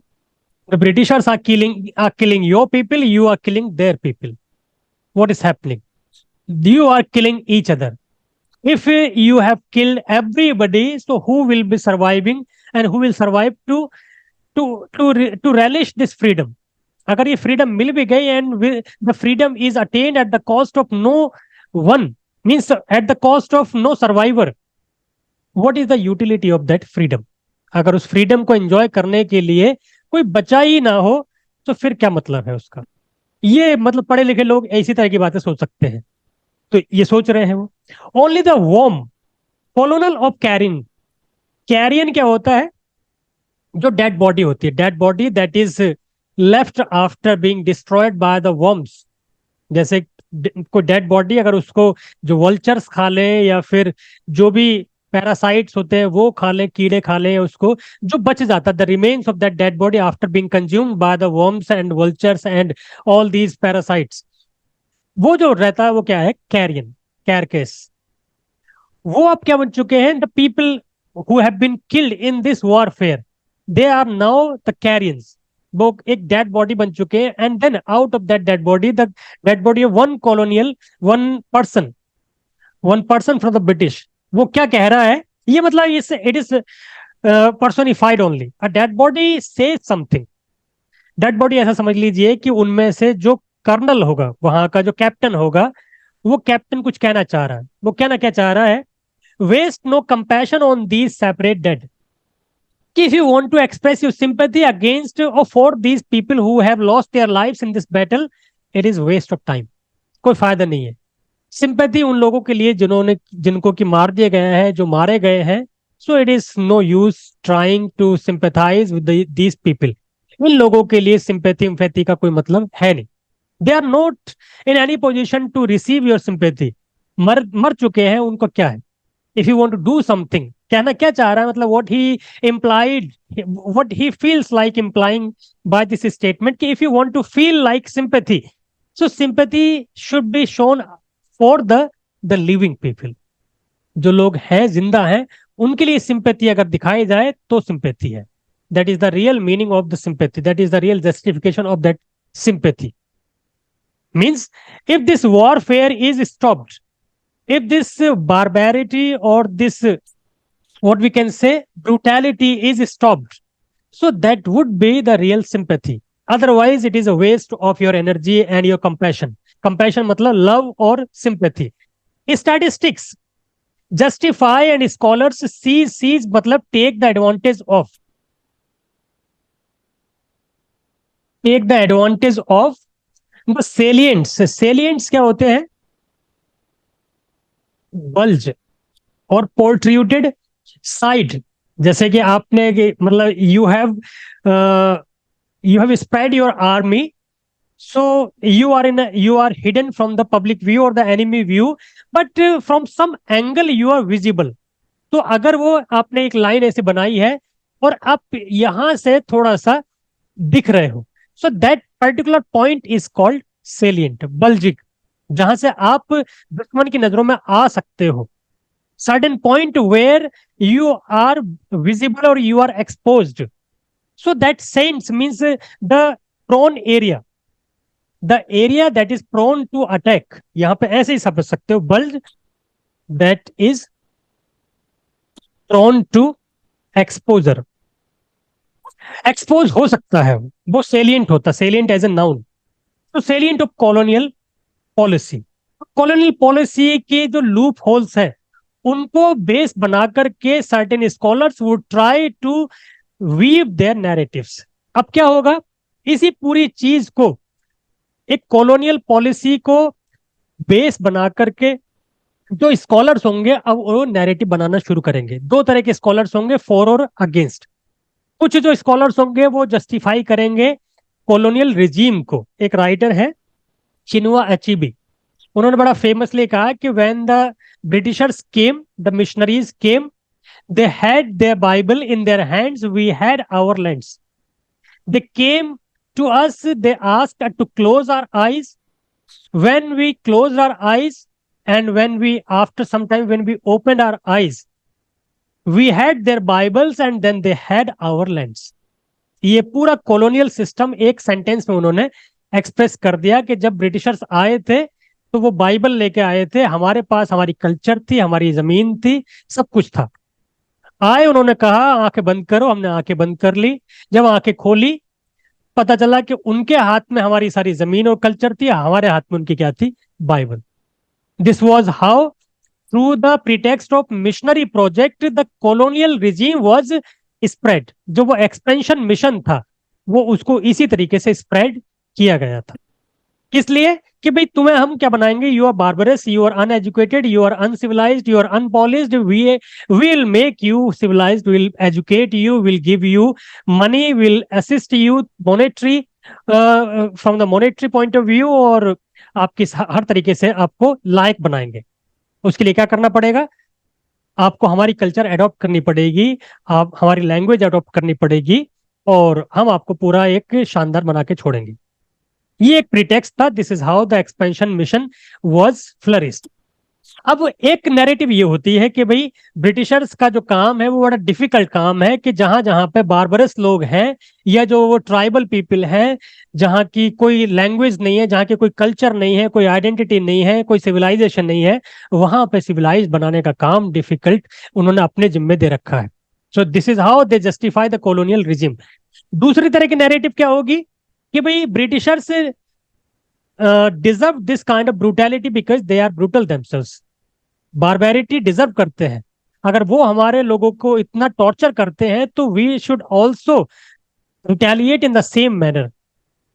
The Britishers are killing your people, you are killing their people. What is happening? You are killing each other. If you have killed everybody, so who will be surviving and who will survive to relish this freedom? अगर ये freedom मिल भी गई and the freedom is attained at the cost of no one, means at the cost of no survivor, what is the utility of that freedom? अगर उस freedom को enjoy करने के लिए कोई बचा ही ना हो तो फिर क्या मतलब है उसका? ये मतलब पढ़े लिखे लोग ऐसी तरह की बातें सोच सकते हैं, तो ये सोच रहे हैं वो. Only the worm colonel of carrion. Carrion क्या होता है? जो डेड बॉडी होती है, dead body that is left after being destroyed by the worms. जैसे कोई डेड बॉडी अगर उसको जो वल्चर्स खा ले या फिर जो भी पैरासाइट्स होते हैं वो खा ले, कीड़े खा ले, उसको जो बच जाता है the remains of that dead body after being consumed by the worms and vultures and all these parasites, वो जो रहता है वो क्या है? Carrion, carcass. वो अब क्या बन चुके हैं? The people who have been killed in this warfare, they are now the carrions. वो एक डेड बॉडी बन चुके हैं. And then out of that dead body, the dead body of one person from the British, वो क्या कह रहा है? ये मतलब it is personified only. A dead body से समथिंग. डेड बॉडी ऐसा समझ लीजिए कि उनमें से जो कर्नल होगा, वहां का जो कैप्टन होगा, वो कैप्टन कुछ कहना चाह रहा है. वो कहना क्या चाह रहा है? Waste no compassion on these separate dead. If you want to express your sympathy against or for these people who have lost their lives in this battle, it is waste of time. कोई फायदा नहीं है. Sympathy उन लोगों के लिए जिनको कि मार दिए गए हैं, जो मारे गए हैं. So it is no use trying to sympathize with these people. इन लोगों के लिए सिंपैथी का कोई मतलब है नहीं. They are not in any position to receive your sympathy. मर चुके हैं, उनको क्या है? If you want to do something, कहना क्या चाह रहा है? मतलब what he feels like implying by this statement कि if you want to feel like sympathy, so sympathy should be shown for the living people. जो लोग हैं, जिंदा हैं, उनके लिए सिंपैथी अगर दिखाई जाए तो सिंपैथी है. That is the real meaning of the sympathy. That is the real justification of that sympathy. Means if this warfare is stopped, if this barbarity or this what we can say brutality is stopped, so that would be the real sympathy. Otherwise it is a waste of your energy and your compassion. Compassion मतलब love और sympathy. Statistics justify and scholars seize मतलब take the advantage of. Take the advantage of the salients. Salients क्या होते हैं? Bulge और पोर्ट्रूटेड side. जैसे कि आपने मतलब you have spread your army, so you are hidden from the public view or the enemy view, but from some angle you are visible. तो अगर वो आपने एक लाइन ऐसे बनाई है और आप यहां से थोड़ा सा दिख रहे हो, so that particular point is called salient, bulge, जहां से आप दुश्मन की नजरों में आ सकते हो. Certain point where you are visible और you are exposed. So that sense means the prone area, the area that is prone to attack. यहां पे ऐसे ही समझ सकते हो, bulge that is prone to exposure. Expose हो सकता है, वो सेलिएंट होता, सेलिएंट एज ए नाउन. तो salient of colonial policy, colonial policy के जो लूप होल्स है उनको बेस बनाकर के certain scholars would try to weave their narratives. अब क्या होगा, इसी पूरी चीज को, एक कॉलोनियल पॉलिसी को बेस बना करके जो स्कॉलर्स होंगे अब वो नैरेटिव बनाना शुरू करेंगे. दो तरह के स्कॉलर्स होंगे, फॉर और अगेंस्ट. कुछ जो स्कॉलर्स होंगे वो जस्टिफाई करेंगे कॉलोनियल रिजीम को. एक राइटर है चिनुआ अचीबी, उन्होंने बड़ा फेमसली कहा कि when the Britishers came, the missionaries came, they had their Bible in their hands, we had our lands. They came to us, they asked to close our eyes, when we closed our eyes and when we after some time when we opened our eyes, we had their bibles and then they had our lands. ये पूरा colonial system एक sentence में उन्होंने express कर दिया कि जब Britishers आए थे तो वो बाइबल लेके आए थे, हमारे पास हमारी कल्चर थी, हमारी जमीन थी, सब कुछ था. आए, उन्होंने कहा आंखें बंद करो, हमने आंखें बंद कर ली. जब आंखें खोली पता चला कि उनके हाथ में हमारी सारी जमीन और कल्चर थी, हमारे हाथ में उनकी क्या थी, Bible. This was how through the pretext of missionary project the colonial regime was spread. जो वो एक्सपेंशन मिशन था वो उसको इसी तरीके से स्प्रेड किया गया था. इसलिए कि भाई तुम्हें हम क्या बनाएंगे, you are barbarous, you are uneducated, you are uncivilised, you are unpolished, we will make you civilised, will educate you, will give you money, will assist you monetary, from the monetary point of view, और आपकी हर तरीके से आपको लायक बनाएंगे. उसके लिए क्या करना पड़ेगा, आपको हमारी कल्चर अडॉप्ट करनी पड़ेगी, आप हमारी लैंग्वेज अडॉप्ट करनी पड़ेगी, और हम आपको पूरा एक शानदार बना के छोड़ेंगे. ये एक प्रीटेक्स्ट था. This is how the expansion mission was flourished. अब एक नैरेटिव ये होती है कि भाई ब्रिटिशर्स का जो काम है वो बड़ा डिफिकल्ट काम है, कि जहां जहां पे बार्बरस लोग हैं या जो वो ट्राइबल पीपल हैं, जहां की कोई लैंग्वेज नहीं है, जहां की कोई कल्चर नहीं है, कोई आइडेंटिटी नहीं है, कोई सिविलाइजेशन नहीं है, वहां पे सिविलाइज बनाने का काम डिफिकल्ट उन्होंने अपने जिम्मे दे रखा है. So this is how they justify the colonial regime. दूसरी तरह की नैरेटिव क्या होगी कि भाई Britishers deserve this kind of brutality because they are brutal themselves. Barbarity deserve करते हैं. अगर वो हमारे लोगों को इतना टॉर्चर करते हैं तो we should also retaliate in the same manner.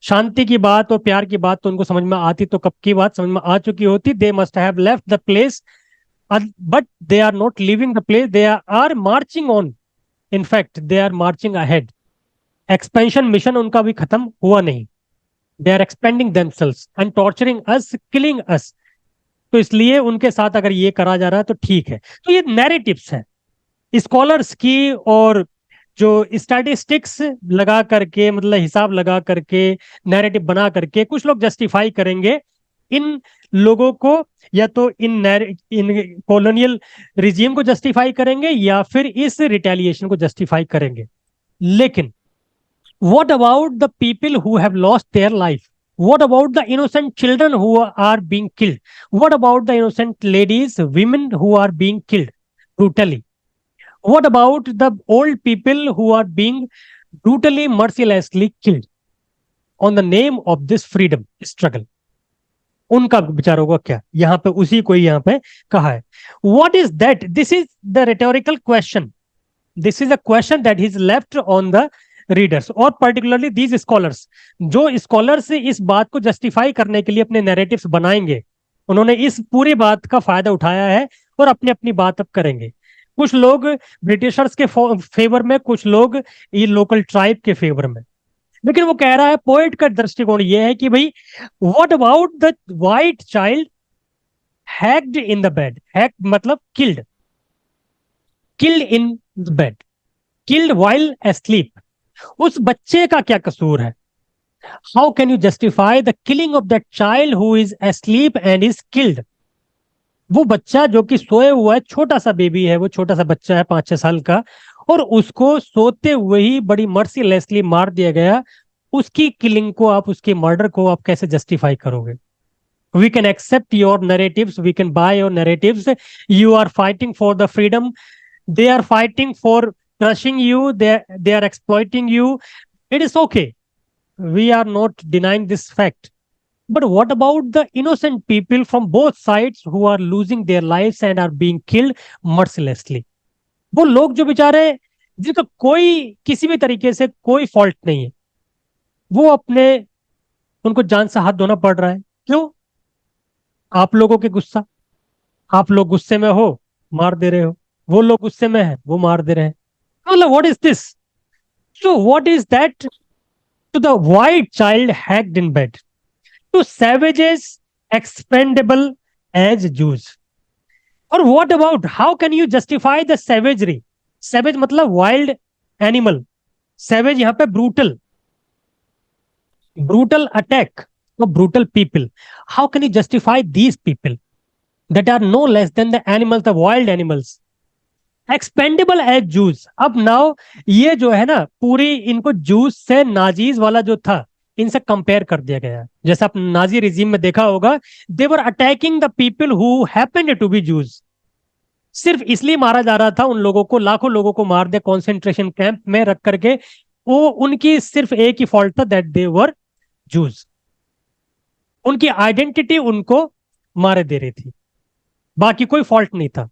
शांति की बात और प्यार की बात तो उनको समझ में आती तो कब की बात समझ में आ चुकी होती. They must have left the place, but they are not living the place, they are marching on. In fact they are marching ahead. Expansion mission उनका भी खत्म हुआ नहीं. They are expanding themselves and torturing us, killing us. तो इसलिए उनके साथ अगर ये करा जा रहा है तो ठीक है. तो ये नैरेटिव्स हैं स्कॉलर्स की, और जो स्टैटिस्टिक्स लगा करके, मतलब हिसाब लगा करके, नैरेटिव बना करके कुछ लोग जस्टिफाई करेंगे इन लोगों को, या तो इन कॉलोनियल रिजीम को जस्टिफाई करेंगे या फिर इस रिटेलिएशन को जस्टिफाई करेंगे. लेकिन what about the people who have lost their life? What about the innocent children who are being killed? What about the innocent ladies, women who are being killed brutally? What about the old people who are being brutally, mercilessly killed on the name of this freedom struggle? उनका विचारों का क्या, यहां पे उसी को यहाँ पे कहा है. What is that? This is the rhetorical question. This is a question that is left on the readers और पर्टिकुलरली दीज स्कॉलर्स. जो स्कॉलर्स इस बात को जस्टिफाई करने के लिए अपने नैरेटिव्स बनाएंगे, उन्होंने इस पूरी बात का फायदा उठाया है और अपनी अपनी बात अब करेंगे. कुछ लोग ब्रिटिशर्स के फेवर में, कुछ लोग ये लोकल ट्राइब के फेवर में. लेकिन वो कह रहा है, पोएट का दृष्टिकोण ये है कि भाई what about the white child hacked in the bed. Hack मतलब killed. Killed in bed, killed while asleep. उस बच्चे का क्या कसूर है? How can you justify the killing of that child who is asleep and is killed? वो बच्चा जो कि सोए हुआ है, छोटा सा बेबी है, वो छोटा सा बच्चा है 5-6 साल का, और उसको सोते हुए ही बड़ी मर्सीलेसली मार दिया गया। उसकी किलिंग को आप, उसके मर्डर को आप कैसे जस्टिफाई करोगे? We can accept your narratives, we can buy your narratives. You are fighting for the freedom, they are fighting for crushing you, they are exploiting you. It is okay, we are not denying this fact. But what about the innocent people from both sides who are losing their lives and are being killed mercilessly? वो लोग जो बेचारे, जिनका कोई किसी भी तरीके से कोई फॉल्ट नहीं है, वो अपने, उनको जान से हाथ धोना पड़ रहा है। क्यों? आप लोगों के गुस्सा, आप लोग गुस्से में हो, मार दे रहे हो। वो लोग गुस्से में है, वो मार दे रहे हैं। मतलब what is this? So what is that to the white child hacked in bed, to savages expendable as Jews? और what about, how can you justify the savagery? savage मतलब वाइल्ड एनिमल, savage यहाँ पे brutal, brutal attack of brutal people. How can you justify these people that are no less than the animals, the wild animals? Expendable as Jews. अब now ये जो है ना, पूरी इनको जूस से नाजीज वाला जो था, इनसे कंपेयर कर दिया गया है। जैसा आप नाजी रिजीम में देखा होगा, they were attacking the people who happened to be Jews. सिर्फ इसलिए मारा जा रहा था उन लोगों को, लाखों लोगों को मार दिया कॉन्सेंट्रेशन कैंप में रख करके। वो उनकी सिर्फ एक ही फॉल्ट था, दैट दे वर जूस। उनकी आइडेंटिटी उनको मारे दे रही थी, बाकी कोई फॉल्ट नहीं था।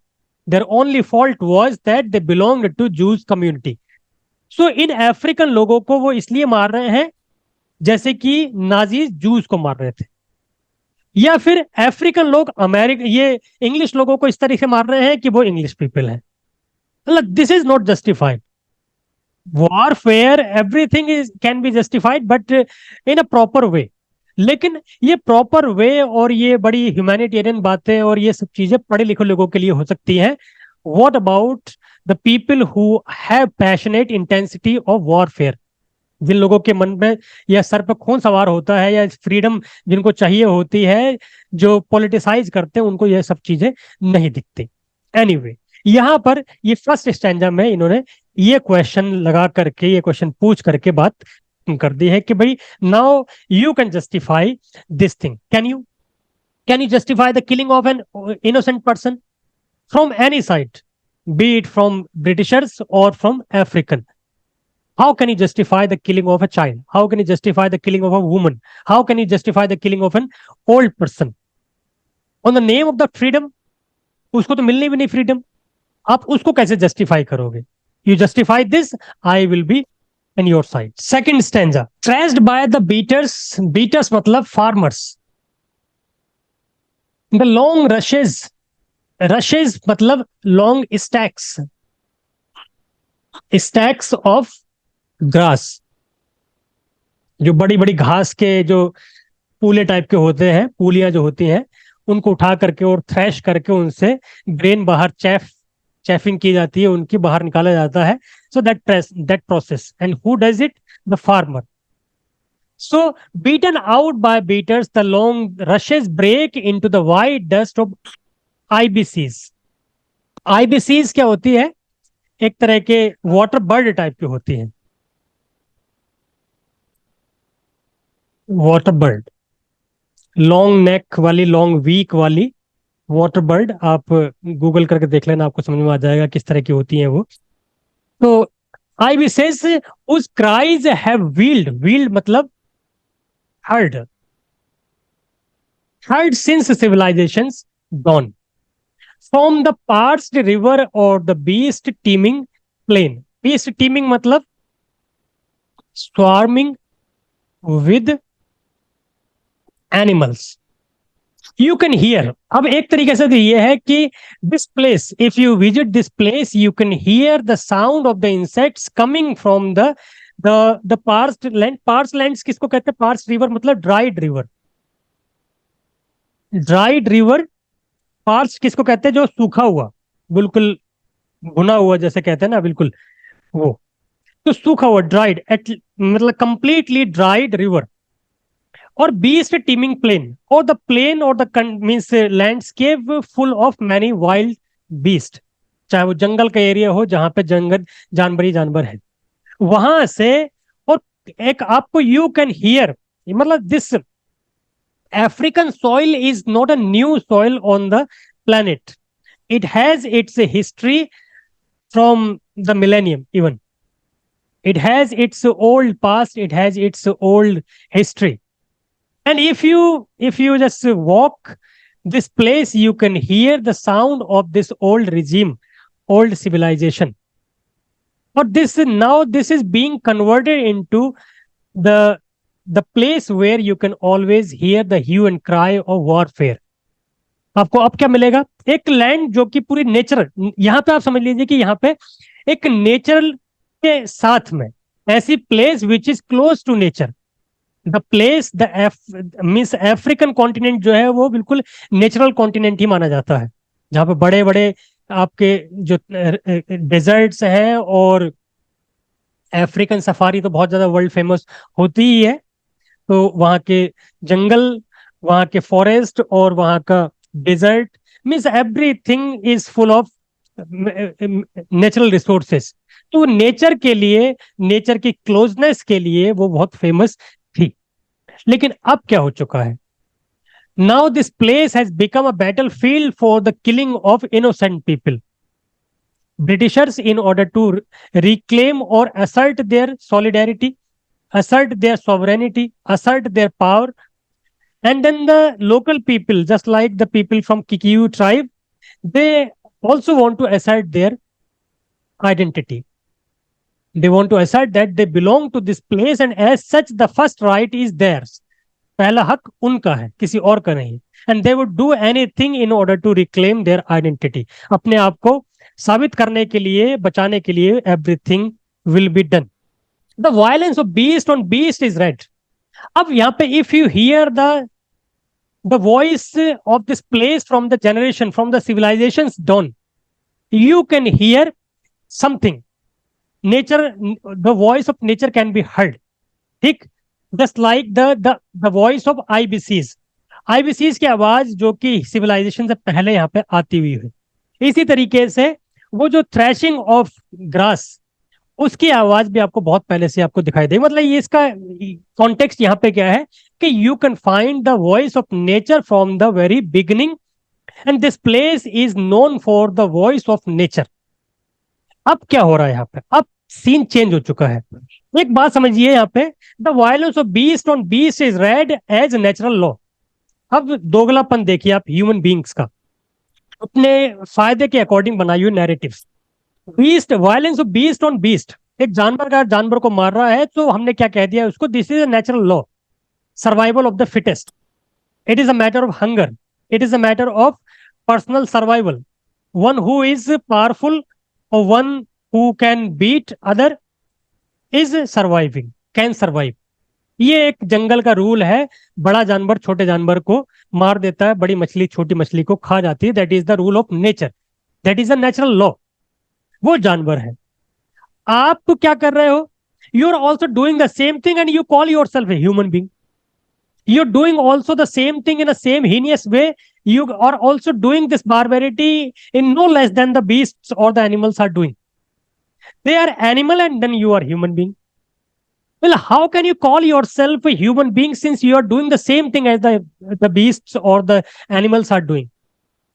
Their only fault was that they belonged to Jews community. So in African लोगों को वो इसलिए मार रहे हैं जैसे कि नाजी जूस को मार रहे थे, या फिर अफ्रीकन लोग अमेरिका, ये इंग्लिश लोगों को इस तरीके से मार रहे हैं कि वो इंग्लिश पीपल हैं। मतलब this is not justified. Warfare everything is can be justified but in a proper way. लेकिन ये प्रॉपर वे और ये बड़ी ह्यूमैनिटेरियन बातें और ये सब चीजें पढ़े लिखे लोगों के लिए हो सकती हैं। What about the people who have passionate intensity of warfare? जिन लोगों के मन में या सर पर खून सवार होता है, या फ्रीडम जिनको चाहिए होती है, जो पॉलिटिसाइज करते हैं, उनको यह सब चीजें नहीं दिखती। एनीवे, यहां पर ये फर्स्ट स्टैंजा में इन्होंने ये क्वेश्चन लगा करके, ये क्वेश्चन पूछ करके बात कर दी है कि भाई now you can justify this thing. Can you justify the killing of an innocent person from any side, be it from Britishers or from African? How can you justify the killing of a child? How can you justify the killing of a woman? How can you justify the killing of an old person? On the name of the freedom, उसको तो मिलनी भी नहीं freedom, आप उसको कैसे justify करोगे? You justify this, I will be on your side. Second stanza, thrashed by the beaters, beaters मतलब farmers. The long rushes, rushes मतलब long stacks, stacks of grass, जो बड़ी बड़ी घास के जो पूले टाइप के होते हैं, पूलियां जो होती हैं, उनको उठा करके और थ्रैश करके उनसे ग्रेन बाहर चैफिंग की जाती है, उनकी बाहर निकाला जाता है। So that process, and who does it? The farmer. So beaten out by beaters the long rushes break into the white dust of ibises. Ibises क्या होती है? एक तरह के वाटर बर्ड टाइप की होती है, वाटर बर्ड, लॉन्ग नेक वाली, लॉन्ग वीक वाली वाटर बर्ड। आप गूगल करके देख लेना, आपको समझ में आ जाएगा किस तरह की होती है वो। तो आई सेज उस क्राइज हैव व्हील्ड, व्हील्ड मतलब heard, heard since civilizations gone from the parched river और the beast teeming plain. Beast teeming मतलब swarming with animals. You can hear, अब एक तरीके से तो ये है कि this place, if you visit this place, you can hear the sound of the insects coming from the parched land. Parched lands किसको कहते हैं? पार्स्ड रिवर मतलब ड्राइड रिवर, ड्राइड रिवर। पार्स्ड किसको कहते हैं? जो सूखा हुआ, बिल्कुल भुना हुआ जैसे कहते हैं ना, बिल्कुल वो। तो सूखा हुआ, ड्राइड एट, मतलब कंप्लीटली ड्राइड रिवर, और बीस्ट टीमिंग प्लेन, और द प्लेन और the means landscape full of many wild beast, चाहे वो जंगल का एरिया हो जहां पे जंगल जानवर ही जानवर है वहां से। और एक आपको यू कैन हियर, मतलब this African soil is not a new soil on the planet. It has its history from the millennium even. It has its old past. It has its old history. And if you just walk this place, you can hear the sound of this old regime, old civilization. But this is being converted into the the place where you can always hear the hue and cry of warfare. आपको अब क्या मिलेगा? एक land जो कि पूरी nature, यहाँ पे आप समझ लीजिए कि यहाँ पे एक नेचरल के साथ में ऐसी place which is close to nature. The place the means African continent जो है वो बिल्कुल नेचुरल कॉन्टिनेंट ही माना जाता है, जहाँ पे बड़े बड़े आपके जो डेजर्ट्स हैं, और अफ्रीकन सफारी तो बहुत ज्यादा वर्ल्ड फेमस होती ही है। तो वहाँ के जंगल, वहाँ के फॉरेस्ट और वहाँ का desert, means everything is full of natural resources. तो नेचर के लिए, नेचर की क्लोजनेस के लिए वो बहुत फेमस थी। लेकिन अब क्या हो चुका है? Now this place has become a battle field for the killing of innocent people. Britishers, in order to reclaim or assert their solidarity, assert their sovereignty, assert their power. And then the local people, just like the people from Kikuyu tribe, they also want to assert their identity. They want to assert that they belong to this place, and as such, the first right is theirs. पहला हक उनका है, किसी और का नहीं। And they would do anything in order to reclaim their identity. अपने आप को साबित करने के लिए, बचाने के लिए, everything will be done. The violence of beast on beast is red. अब यहाँ पे if you hear the voice of this place from the generation, from the civilizations dawn, you can hear something. Nature, the voice of nature can be heard. ठीक, just like the voice of IBCs. IBCs की आवाज जो कि civilisation से पहले यहाँ पे आती हुई है। इसी तरीके से वो जो थ्रैशिंग ऑफ ग्रास, उसकी आवाज भी आपको बहुत पहले से आपको दिखाई देगी। मतलब ये इसका कॉन्टेक्स्ट यहाँ पे क्या है कि you can find the voice of nature from the very beginning, and this place is known for the voice of nature. अब क्या हो रहा है यहाँ पे? अब सीन चेंज हो चुका है। एक बात समझिए यहाँ पे, the violence of beast on beast is read as natural law. अब दोगलापन देखिए आप ह्यूमन बींग्स का, अपने फायदे के अकॉर्डिंग बनाई हुई narratives. Beast, violence of beast on beast, एक जानवर का जानवर को मार रहा है तो हमने क्या कह दिया उसको? This is a natural law, survival of the fittest. It is a matter of hunger, it is a matter of personal survival. One who is powerful और one who can beat other is surviving, can survive. ये एक जंगल का rule है। बड़ा जानवर छोटे जानवर को मार देता है, बड़ी मछली छोटी मछली को खा जाती है। That is the rule of nature, that is a natural law. वो जानवर है। आप तो क्या कर रहे हो? You are also doing the same thing and you call yourself a human being. You are doing also the same thing in a same heinous way. You are also doing this barbarity in no less than the beasts or the animals are doing. They are animal and then you are human being. Well, how can you call yourself a human being since you are doing the same thing as the beasts or the animals are doing?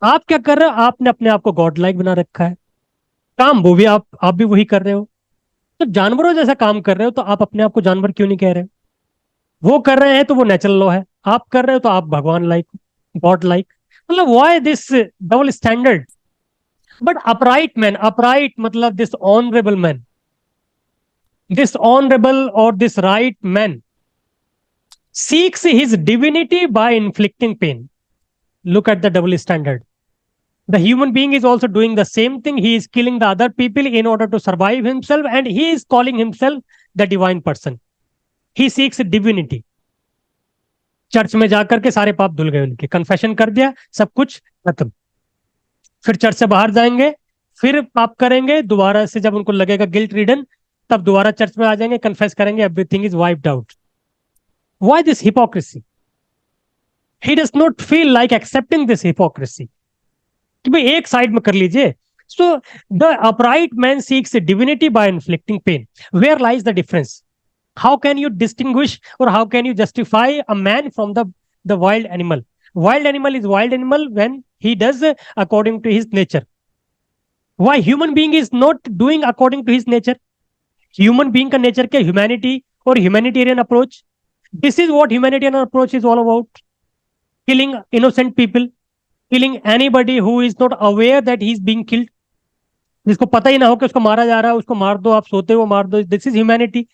आप क्या कर रहे हो? आपने अपने आप को God like बना रखा है। काम वो भी आप भी वही कर रहे हो। तो जानवरों जैसा काम कर रहे हो तो आप अपने आप को जानवर क्यों नहीं कह रहे हो? वो कर रहे हैं तो वो नेचुरल लॉ है, आप कर रहे हो तो आप भगवान लाइक, गॉड लाइक। मतलब why this double standard? But upright man, upright मतलब this honorable or this right man seeks his divinity by inflicting pain. Look at the double standard. The human being is also doing the same thing. He is killing the other people in order to survive himself, and he is calling himself the divine person. He seeks divinity. Church में जाकर के सारे पाप धुल गए उनके, confession कर दिया, सब कुछ खत्म। फिर चर्च से बाहर जाएंगे, फिर पाप करेंगे दोबारा से, जब उनको लगेगा गिल्ट रिडन, तब दोबारा चर्च में आ जाएंगे, कन्फेस करेंगे, everything is wiped out. Why this hypocrisy? He does not feel like accepting this hypocrisy कि भाई एक साइड में कर लीजिए. So the upright man seeks divinity by inflicting pain. Where lies the difference? How can you distinguish or how can you justify a man from the wild animal? Wild animal is wild animal when he does according to his nature. Why human being is not doing according to his nature? Human being का nature क्या? Humanity और humanitarian approach. This is what humanitarian approach is all about. Killing innocent people, killing anybody who is not aware that he is being killed. जिसको पता ही ना हो कि उसको मारा जा रहा है, उसको मार दो, आप सोते हो मार दो. This is humanity.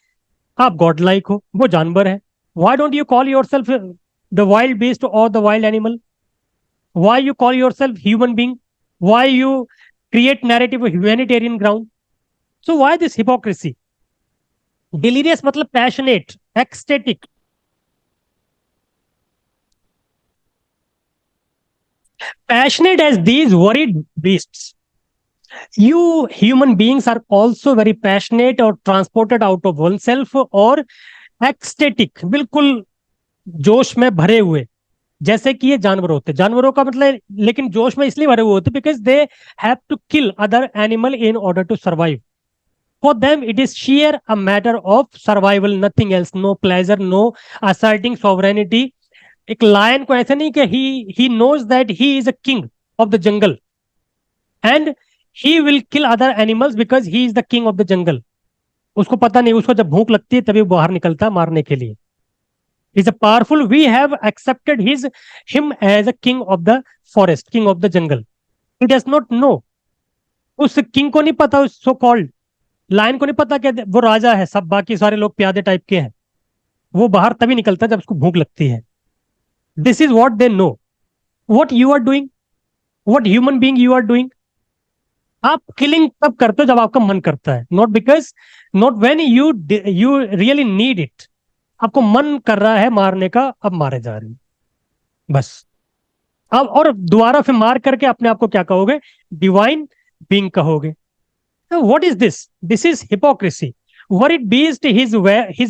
आप गॉड लाइक हो, वो जानवर है. Why don't you call yourself the wild beast और the wild animal? Why you call yourself human being? Why you create narrative humanitarian ground? So why this hypocrisy? Delirious मतलब passionate, ecstatic. Passionate as these worried beasts, you human beings are also very passionate or transported out of oneself or ecstatic, बिल्कुल जोश में भरे हुए, जैसे कि ये जानवर होते. जानवरों का मतलब, लेकिन जोश में इसलिए भरे हुए होते because they have to kill other animal in order to survive. For them it is sheer a matter of survival, nothing else. No pleasure, no asserting sovereignty. एक लायन को ऐसा नहीं कि he knows that he is a king of the jungle and he will kill other animals because he is the king of the jungle. उसको पता नहीं, उसको जब भूख लगती है तभी वो बाहर निकलता है मारने के लिए. He's a powerful. We have accepted him as a king of the forest, king of the jungle. He does not know. उस किंग को नहीं पता, उस सो कॉल्ड लायन को नहीं पता कि वो राजा है, सब बाकी सारे लोग प्यादे टाइप के हैं. वो बाहर तभी निकलता है जब उसको भूख लगती है. This is what they know. What you are doing, what human being you are doing. आप किलिंग तब करते हो जब आपका मन करता है, not because, not when you really need it. आपको मन कर रहा है मारने का, अब मारे जा रहे हैं बस. अब और दोबारा फिर मार करके अपने आप को क्या कहोगे? डिवाइन बीइंग कहोगे. What is this? This is hypocrisy. Worried beast his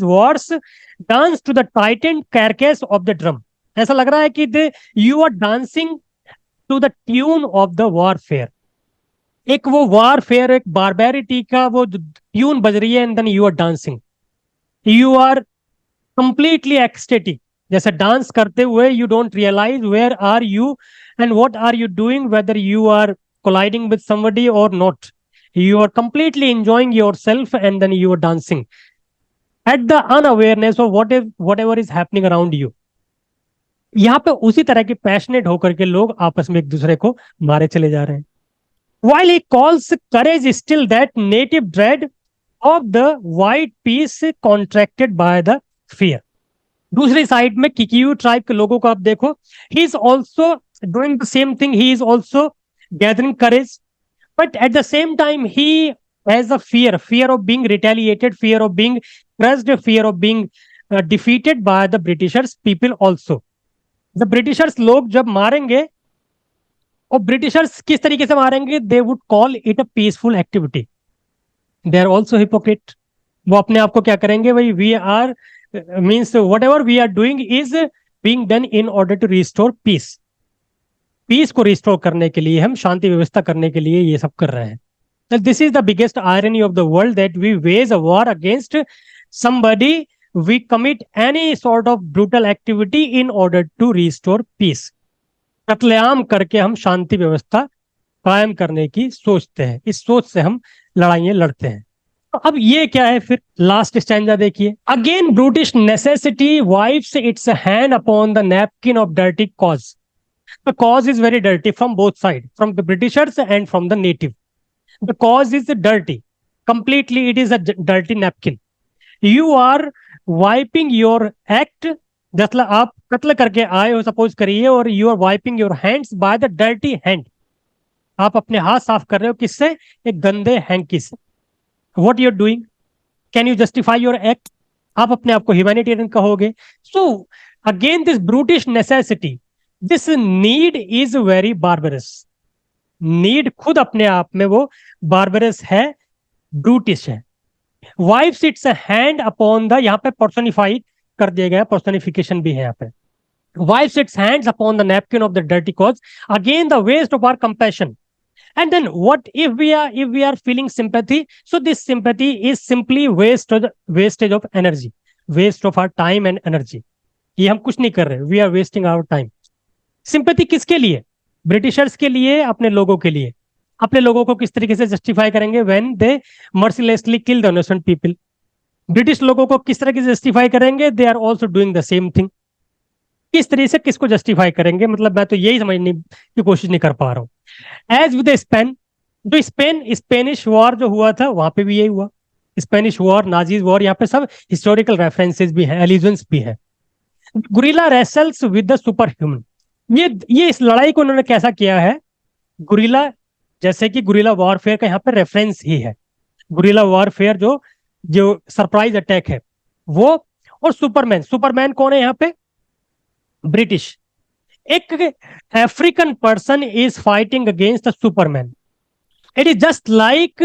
words dance to the tightened carcass of the drum. ऐसा लग रहा है कि you are dancing to the tune of the warfare. एक वो वॉरफेयर, एक बारबेरिटी का वो ट्यून बज रही है and then you are dancing. You are completely ecstatic. जैसे डांस करते हुए you don't realize where are you and what are you doing, whether you are colliding with somebody or not. You are completely enjoying yourself and then you are dancing at the unawareness of whatever is happening around you. यहाँ पे उसी तरह के passionate होकर के लोग आपस में एक दूसरे को मारे चले जा रहे हैं. While he calls courage still that native dread of the white peace contracted by the fear. दूसरी साइड में किकियू ट्राइब के लोगों को आप देखो, he is also doing the same thing. He is also gathering courage, but at the same time he has a fear of being retaliated, fear of being crushed, fear of being defeated by the Britishers people also. The Britishers लोग जब मारेंगे, और Britishers किस तरीके से मारेंगे? They would call it a peaceful activity. They are also hypocrite. वो अपने आप को क्या करेंगे? भाई we are means whatever we are doing is being done in order to restore peace. Peace को रिस्टोर करने के लिए, हम शांति व्यवस्था करने के लिए ये सब कर रहे हैं. This is the biggest irony of the world that we wage a war against somebody. We commit any sort of brutal activity in order to restore peace. कत्लेआम करके हम शांति व्यवस्था कायम करने की सोचते हैं. इस सोच से हम लड़ाइयां लड़ते हैं. तो अब ये क्या है? फिर लास्ट स्टैंजा देखिए. Again brutish necessity wipes its hand upon the napkin of dirty cause. The cause is very dirty from both side, from the Britishers and from the native. The cause is dirty completely. It is a dirty napkin. You are wiping your act. जैसे आप कत्ल करके आए हो suppose करिए, और you are wiping your hands by the dirty hand. आप अपने हाथ साफ कर रहे हो किससे? एक गंदे हैंकी से. What you are doing? Can you justify your act? आप अपने आप को ह्यूमैनिटेरियन कहोगे. So again this brutish necessity, this need is very barbarous. Need खुद अपने आप में वो बार्बरस है, ब्रूटिश है. Wipes its a hand upon the, यहाँ पे पर्सोनिफाई कर दिया गया, पर्सोनिफिकेशन भी है यहाँ पे. Wife sits hands upon the napkin of the dirty cause, again the waste of our compassion. And then what if we are feeling sympathy? So this sympathy is simply wastage of energy, waste of our time and energy. ये हम कुछ नहीं कर रहे, we are wasting our time. Sympathy किसके लिए? Britishers के लिए, अपने लोगों के लिए. अपने लोगों को किस तरीके से जस्टिफाई करेंगे? When they mercilessly kill the innocent people. British लोगों को किस तरह से जस्टिफाई करेंगे? They are also doing the same thing. किस तरीके से किसको जस्टिफाई करेंगे? मतलब मैं तो यही समझने की कोशिश नहीं कर पा रहा हूँ. एज विद स्पेन, जो स्पेनिश वॉर जो हुआ था, वहां पे भी यही हुआ. स्पेनिश वॉर, नाजीज वॉर, यहाँ पे सब हिस्टोरिकल रेफरेंसेस भी हैं, एलिजन्स भी है. Guerrilla wrestles with the super human. ये इस लड़ाई को उन्होंने कैसा किया है? गुरिल्ला, जैसे कि गुरिल्ला वॉरफेयर का यहाँ पे रेफरेंस ही है. गुरिल्ला वॉरफेयर जो जो सरप्राइज अटैक है वो. और सुपरमैन, सुपरमैन कौन है यहाँ पे? ब्रिटिश. एक African person is fighting against the superman. It is just like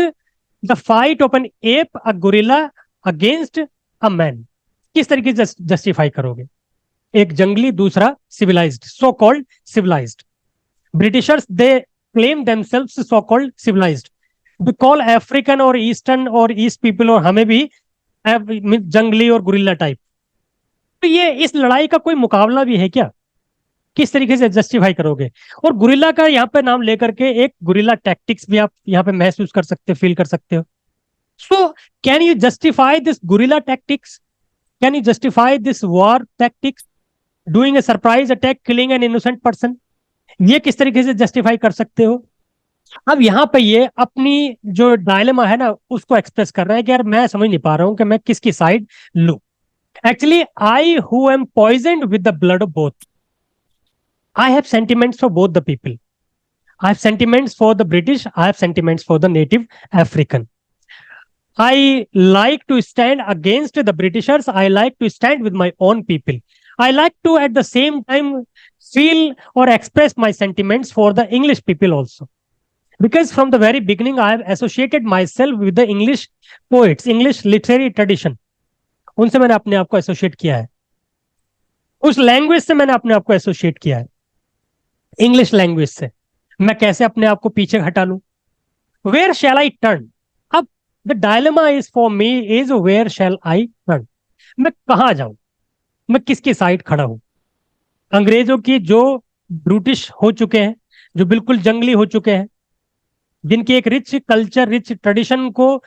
the fight of an ape, a gorilla against a man. किस तरीके से जस्टिफाई करोगे? एक जंगली, दूसरा civilized, so called civilized. Britishers they claim themselves so called civilized. We call African और eastern और east people, और हमें भी जंगली और गुरिल्ला टाइप. तो ये इस लड़ाई का कोई मुकाबला भी है क्या? किस तरीके से जस्टिफाई करोगे? और गुरिल्ला का यहाँ पे नाम लेकर के एक गुरिल्ला टैक्टिक्स भी आप यहाँ पे महसूस कर सकते हो, फील कर सकते हो. So can you justify this guerrilla tactics? Can you justify this war tactics? Doing a surprise attack, killing N innocent person. ये किस तरीके से जस्टिफाई कर सकते हो? अब यहाँ पे ये अपनी जो डायलेमा है ना, उसको एक्सप्रेस कर रहा है कि यार मैं समझ नहीं पा रहा हूँ कि मैं किसकी साइड लूं. Actually, I who am poisoned with the blood of both. I have sentiments for both the people. I have sentiments for the British. I have sentiments for the native African. I like to stand against the Britishers. I like to stand with my own people. I like to at the same time feel or express my sentiments for the English people also. Because from the very beginning, I have associated myself with the English poets, English literary tradition. उनसे मैंने अपने आप को associate किया है. उस language से मैंने अपने आप को एसोसिएट किया है, इंग्लिश लैंग्वेज से. मैं कैसे अपने आप को पीछे हटा लूं? Where shall I turn? अब the dilemma is for me is where shall I turn. मैं कहां जाऊं? मैं किसकी साइड खड़ा हूं? अंग्रेजों की जो ब्रूटिश हो चुके हैं, जो बिल्कुल जंगली हो चुके हैं, जिनकी एक रिच कल्चर, रिच ट्रेडिशन को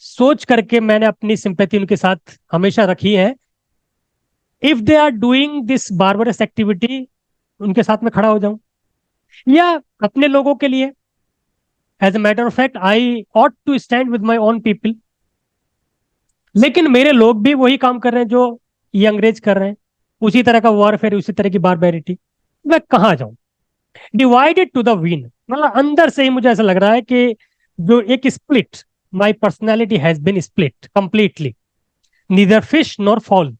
सोच करके मैंने अपनी सिंपैथी उनके साथ हमेशा रखी है. If they are doing this barbarous activity, उनके साथ में खड़ा हो जाऊं? या अपने लोगों के लिए, as a matter of fact, I ought to stand with my own people. लेकिन मेरे लोग भी वही काम कर रहे हैं जो ये अंग्रेज कर रहे हैं, उसी तरह का वॉरफेयर, उसी तरह की बारबेरिटी. मैं कहाँ जाऊं? Divided to the vein. मतलब अंदर से ही मुझे ऐसा लग रहा है कि जो एक split, my personality has been split completely. Neither fish nor fowl.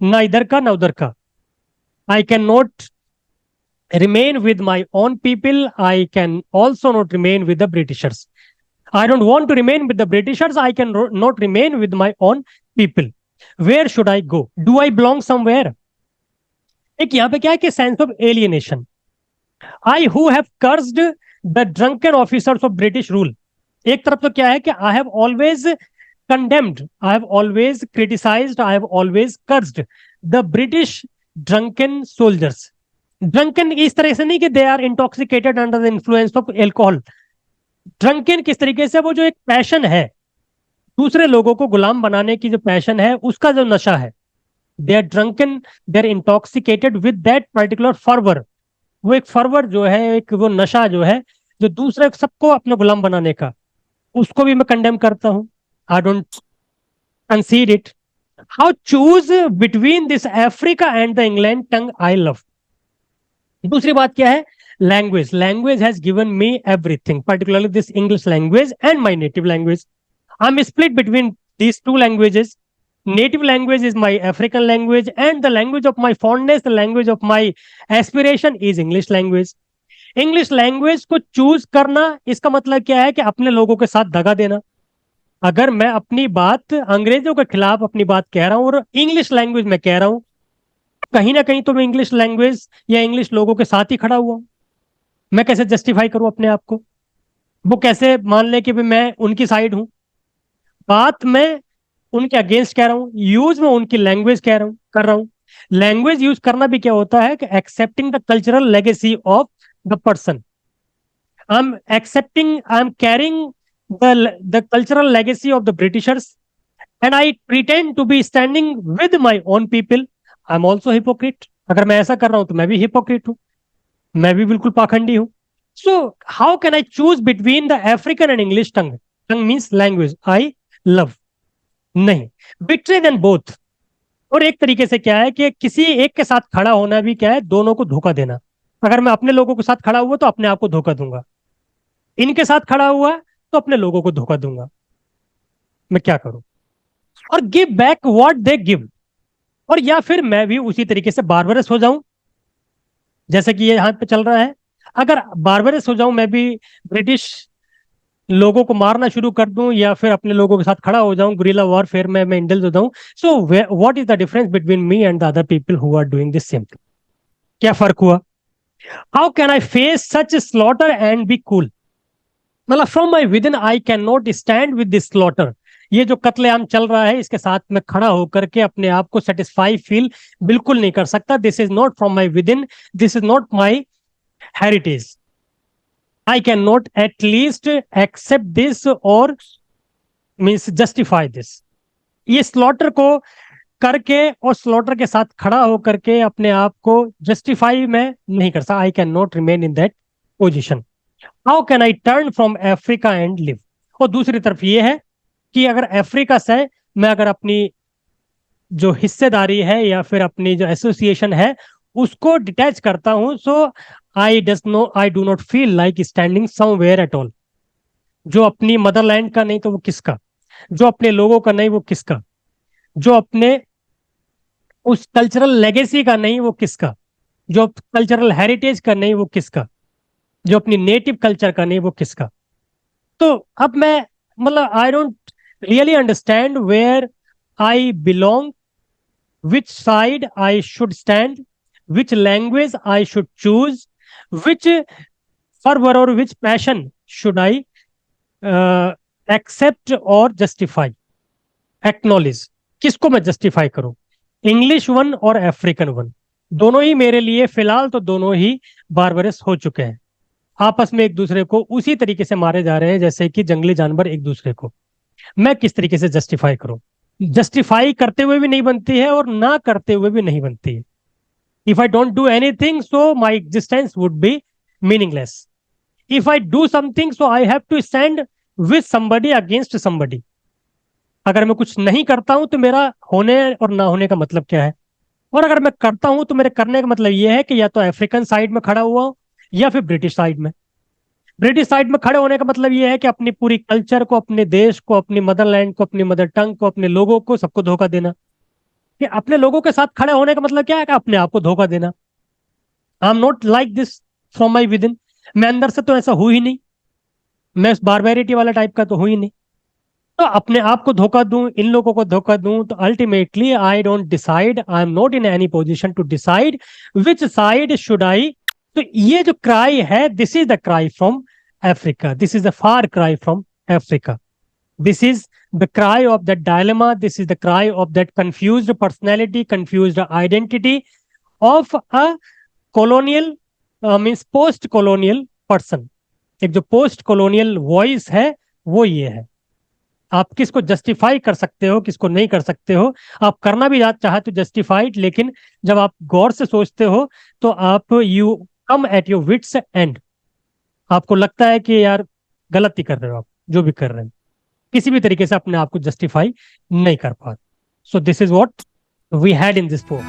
ना इधर का ना उधर का. I cannot remain with my own people. I can also not remain with the Britishers. I don't want to remain with the Britishers. I can not remain with my own people. Where should I go? Do I belong somewhere? एक यहाँ पे क्या है कि sense of alienation. I who have cursed the drunken officers of British rule. एक तरफ तो क्या है कि I have always condemned, I have always criticized, I have always cursed the British drunken soldiers. Drunken इस तरह से नहीं कि they are intoxicated under the influence of alcohol. Drunken किस तरीके से, वो जो एक पैशन है, दूसरे लोगों को गुलाम बनाने की जो पैशन है, उसका जो नशा है, they are drunken, they are intoxicated with that particular fervour. वो एक फर्वर जो है, एक वो नशा जो है, जो दूसरे सबको अपने गुलाम बनाने का, उसको भी मैं कंडेम करता हूं. I don't कंसीड it. How choose between this Africa and the England tongue I love. दूसरी बात क्या है? Language. Language has given me everything, particularly this English language and my native language. I am split between these two languages. Native language is my African language, and the language of my fondness, the language of my aspiration is English language. English language को choose करना इसका मतलब क्या है कि अपने लोगों के साथ दगा देना। अगर मैं अपनी बात अंग्रेजों के खिलाफ अपनी बात कह रहा हूं और इंग्लिश लैंग्वेज में कह रहा हूं, कहीं ना कहीं तो मैं इंग्लिश लैंग्वेज या इंग्लिश लोगों के साथ ही खड़ा हुआ हूं। मैं कैसे जस्टिफाई करूं अपने आप को? वो कैसे मान ले कि भी मैं उनकी साइड हूं? बात मैं उनके अगेंस्ट कह रहा हूं, यूज में उनकी लैंग्वेज कह रहा हूं कर रहा हूं। लैंग्वेज यूज करना भी क्या होता है कि accepting the cultural legacy of the person. I am caring the cultural legacy of the Britishers and I pretend to be standing with my own people. I am also hypocrite. अगर मैं ऐसा कर रहा हूं तो मैं भी हिपोक्रेट हूं, मैं भी बिल्कुल पाखंडी हूं। So how can I choose between the African and English tongue? Tongue means language I love. नहीं, बिट्रे देन बोथ। और एक तरीके से क्या है कि किसी एक के साथ खड़ा होना भी क्या है, दोनों को धोखा देना। अगर मैं अपने लोगों के साथ खड़ा हुआ तो अपने आप को धोखा दूंगा, इनके साथ खड़ा हुआ तो अपने लोगों को धोखा दूंगा। मैं क्या करूं? और give back what they give. और या फिर मैं भी उसी तरीके से बारबरस हो जाऊं जैसे कि ये यहाँ पे चल रहा है। अगर बारबरस हो जाऊं मैं भी, ब्रिटिश लोगों को मारना शुरू कर दूं या फिर अपने लोगों के साथ खड़ा हो जाऊं, गुरिल्ला वॉरफेयर में मैं इंडल्ज हो जाऊं, so what is the difference between me and the other people who are doing this same thing? क्या फर्क हुआ? How can I face such slaughter and be cool? मतलब from my within I can not stand with this slaughter. ये जो कत्लेआम चल रहा है इसके साथ में खड़ा होकर के अपने आप को सेटिस्फाई फील बिल्कुल नहीं कर सकता। This is not from my within, this is not my heritage. I can not at least accept this और मीन्स जस्टिफाई दिस। ये स्लॉटर को करके और स्लॉटर के साथ खड़ा होकर के अपने आप को जस्टिफाई में नहीं कर सकता। आई can not remain in that position. How can I turn from Africa and live? और दूसरी तरफ ये है कि अगर अफ्रीका से मैं अगर अपनी जो हिस्सेदारी है या फिर अपनी जो एसोसिएशन है उसको डिटैच करता हूं, so I do not feel like standing somewhere at all. जो अपनी मदरलैंड का नहीं तो वो किसका? जो अपने लोगों का नहीं वो किसका? जो अपने उस कल्चरल लेगेसी का नहीं वो किसका? जो कल्चरल हेरिटेज का नहीं वो किसका? जो अपनी नेटिव कल्चर का नहीं वो किसका? तो अब मैं मतलब I don't really understand where I belong, which side I should stand, which language I should choose, which fervor or which passion should I accept or justify, acknowledge। किसको मैं जस्टिफाई करूं? इंग्लिश वन और African one, दोनों ही मेरे लिए फिलहाल तो दोनों ही बारबरस हो चुके हैं। आपस में एक दूसरे को उसी तरीके से मारे जा रहे हैं जैसे कि जंगली जानवर एक दूसरे को। मैं किस तरीके से जस्टिफाई करूं? जस्टिफाई करते हुए भी नहीं बनती है और ना करते हुए भी नहीं बनती है। If I don't do anything so my existence would be meaningless. If I do something so I have to stand with somebody against somebody. अगर मैं कुछ नहीं करता हूं तो मेरा होने और ना होने का मतलब क्या है? और अगर मैं करता हूं तो मेरे करने का मतलब यह है कि या तो अफ्रीकन साइड में खड़ा हुआ हूं या फिर ब्रिटिश साइड में। ब्रिटिश साइड में खड़े होने का मतलब यह है कि अपनी पूरी कल्चर को, अपने देश को, अपनी मदरलैंड को, अपनी मदर टंग को, अपने लोगों को, सबको धोखा देना। कि अपने लोगों के साथ खड़े होने का मतलब क्या है? कि अपने आप को धोखा देना। आई am not like this from my with in. मैं अंदर से तो ऐसा हूं ही नहीं, मैं उस बारबेरिटी वाला टाइप का तो हूं ही नहीं। तो अपने आप को धोखा दूं, इन लोगों को धोखा दूं, तो ultimately I don't decide, I am not in any position to decide which side should I. तो ये जो क्राई है, this is the cry from Africa, this is the far cry from Africa. This is the cry of that dilemma. This is the cry of that confused personality, confused identity of a colonial, means post-colonial person. एक जो post-colonial voice है वो ये है। आप किसको justify कर सकते हो, किसको नहीं कर सकते हो? आप करना भी चाहे तो जस्टिफाइड, लेकिन जब आप गौर से सोचते हो तो आप you come at your wits end. आपको लगता है कि यार गलत ही कर रहे हो आप जो भी कर रहे हैं, किसी भी तरीके से अपने आप को जस्टिफाई नहीं कर पाते। So this is what we had in this pome.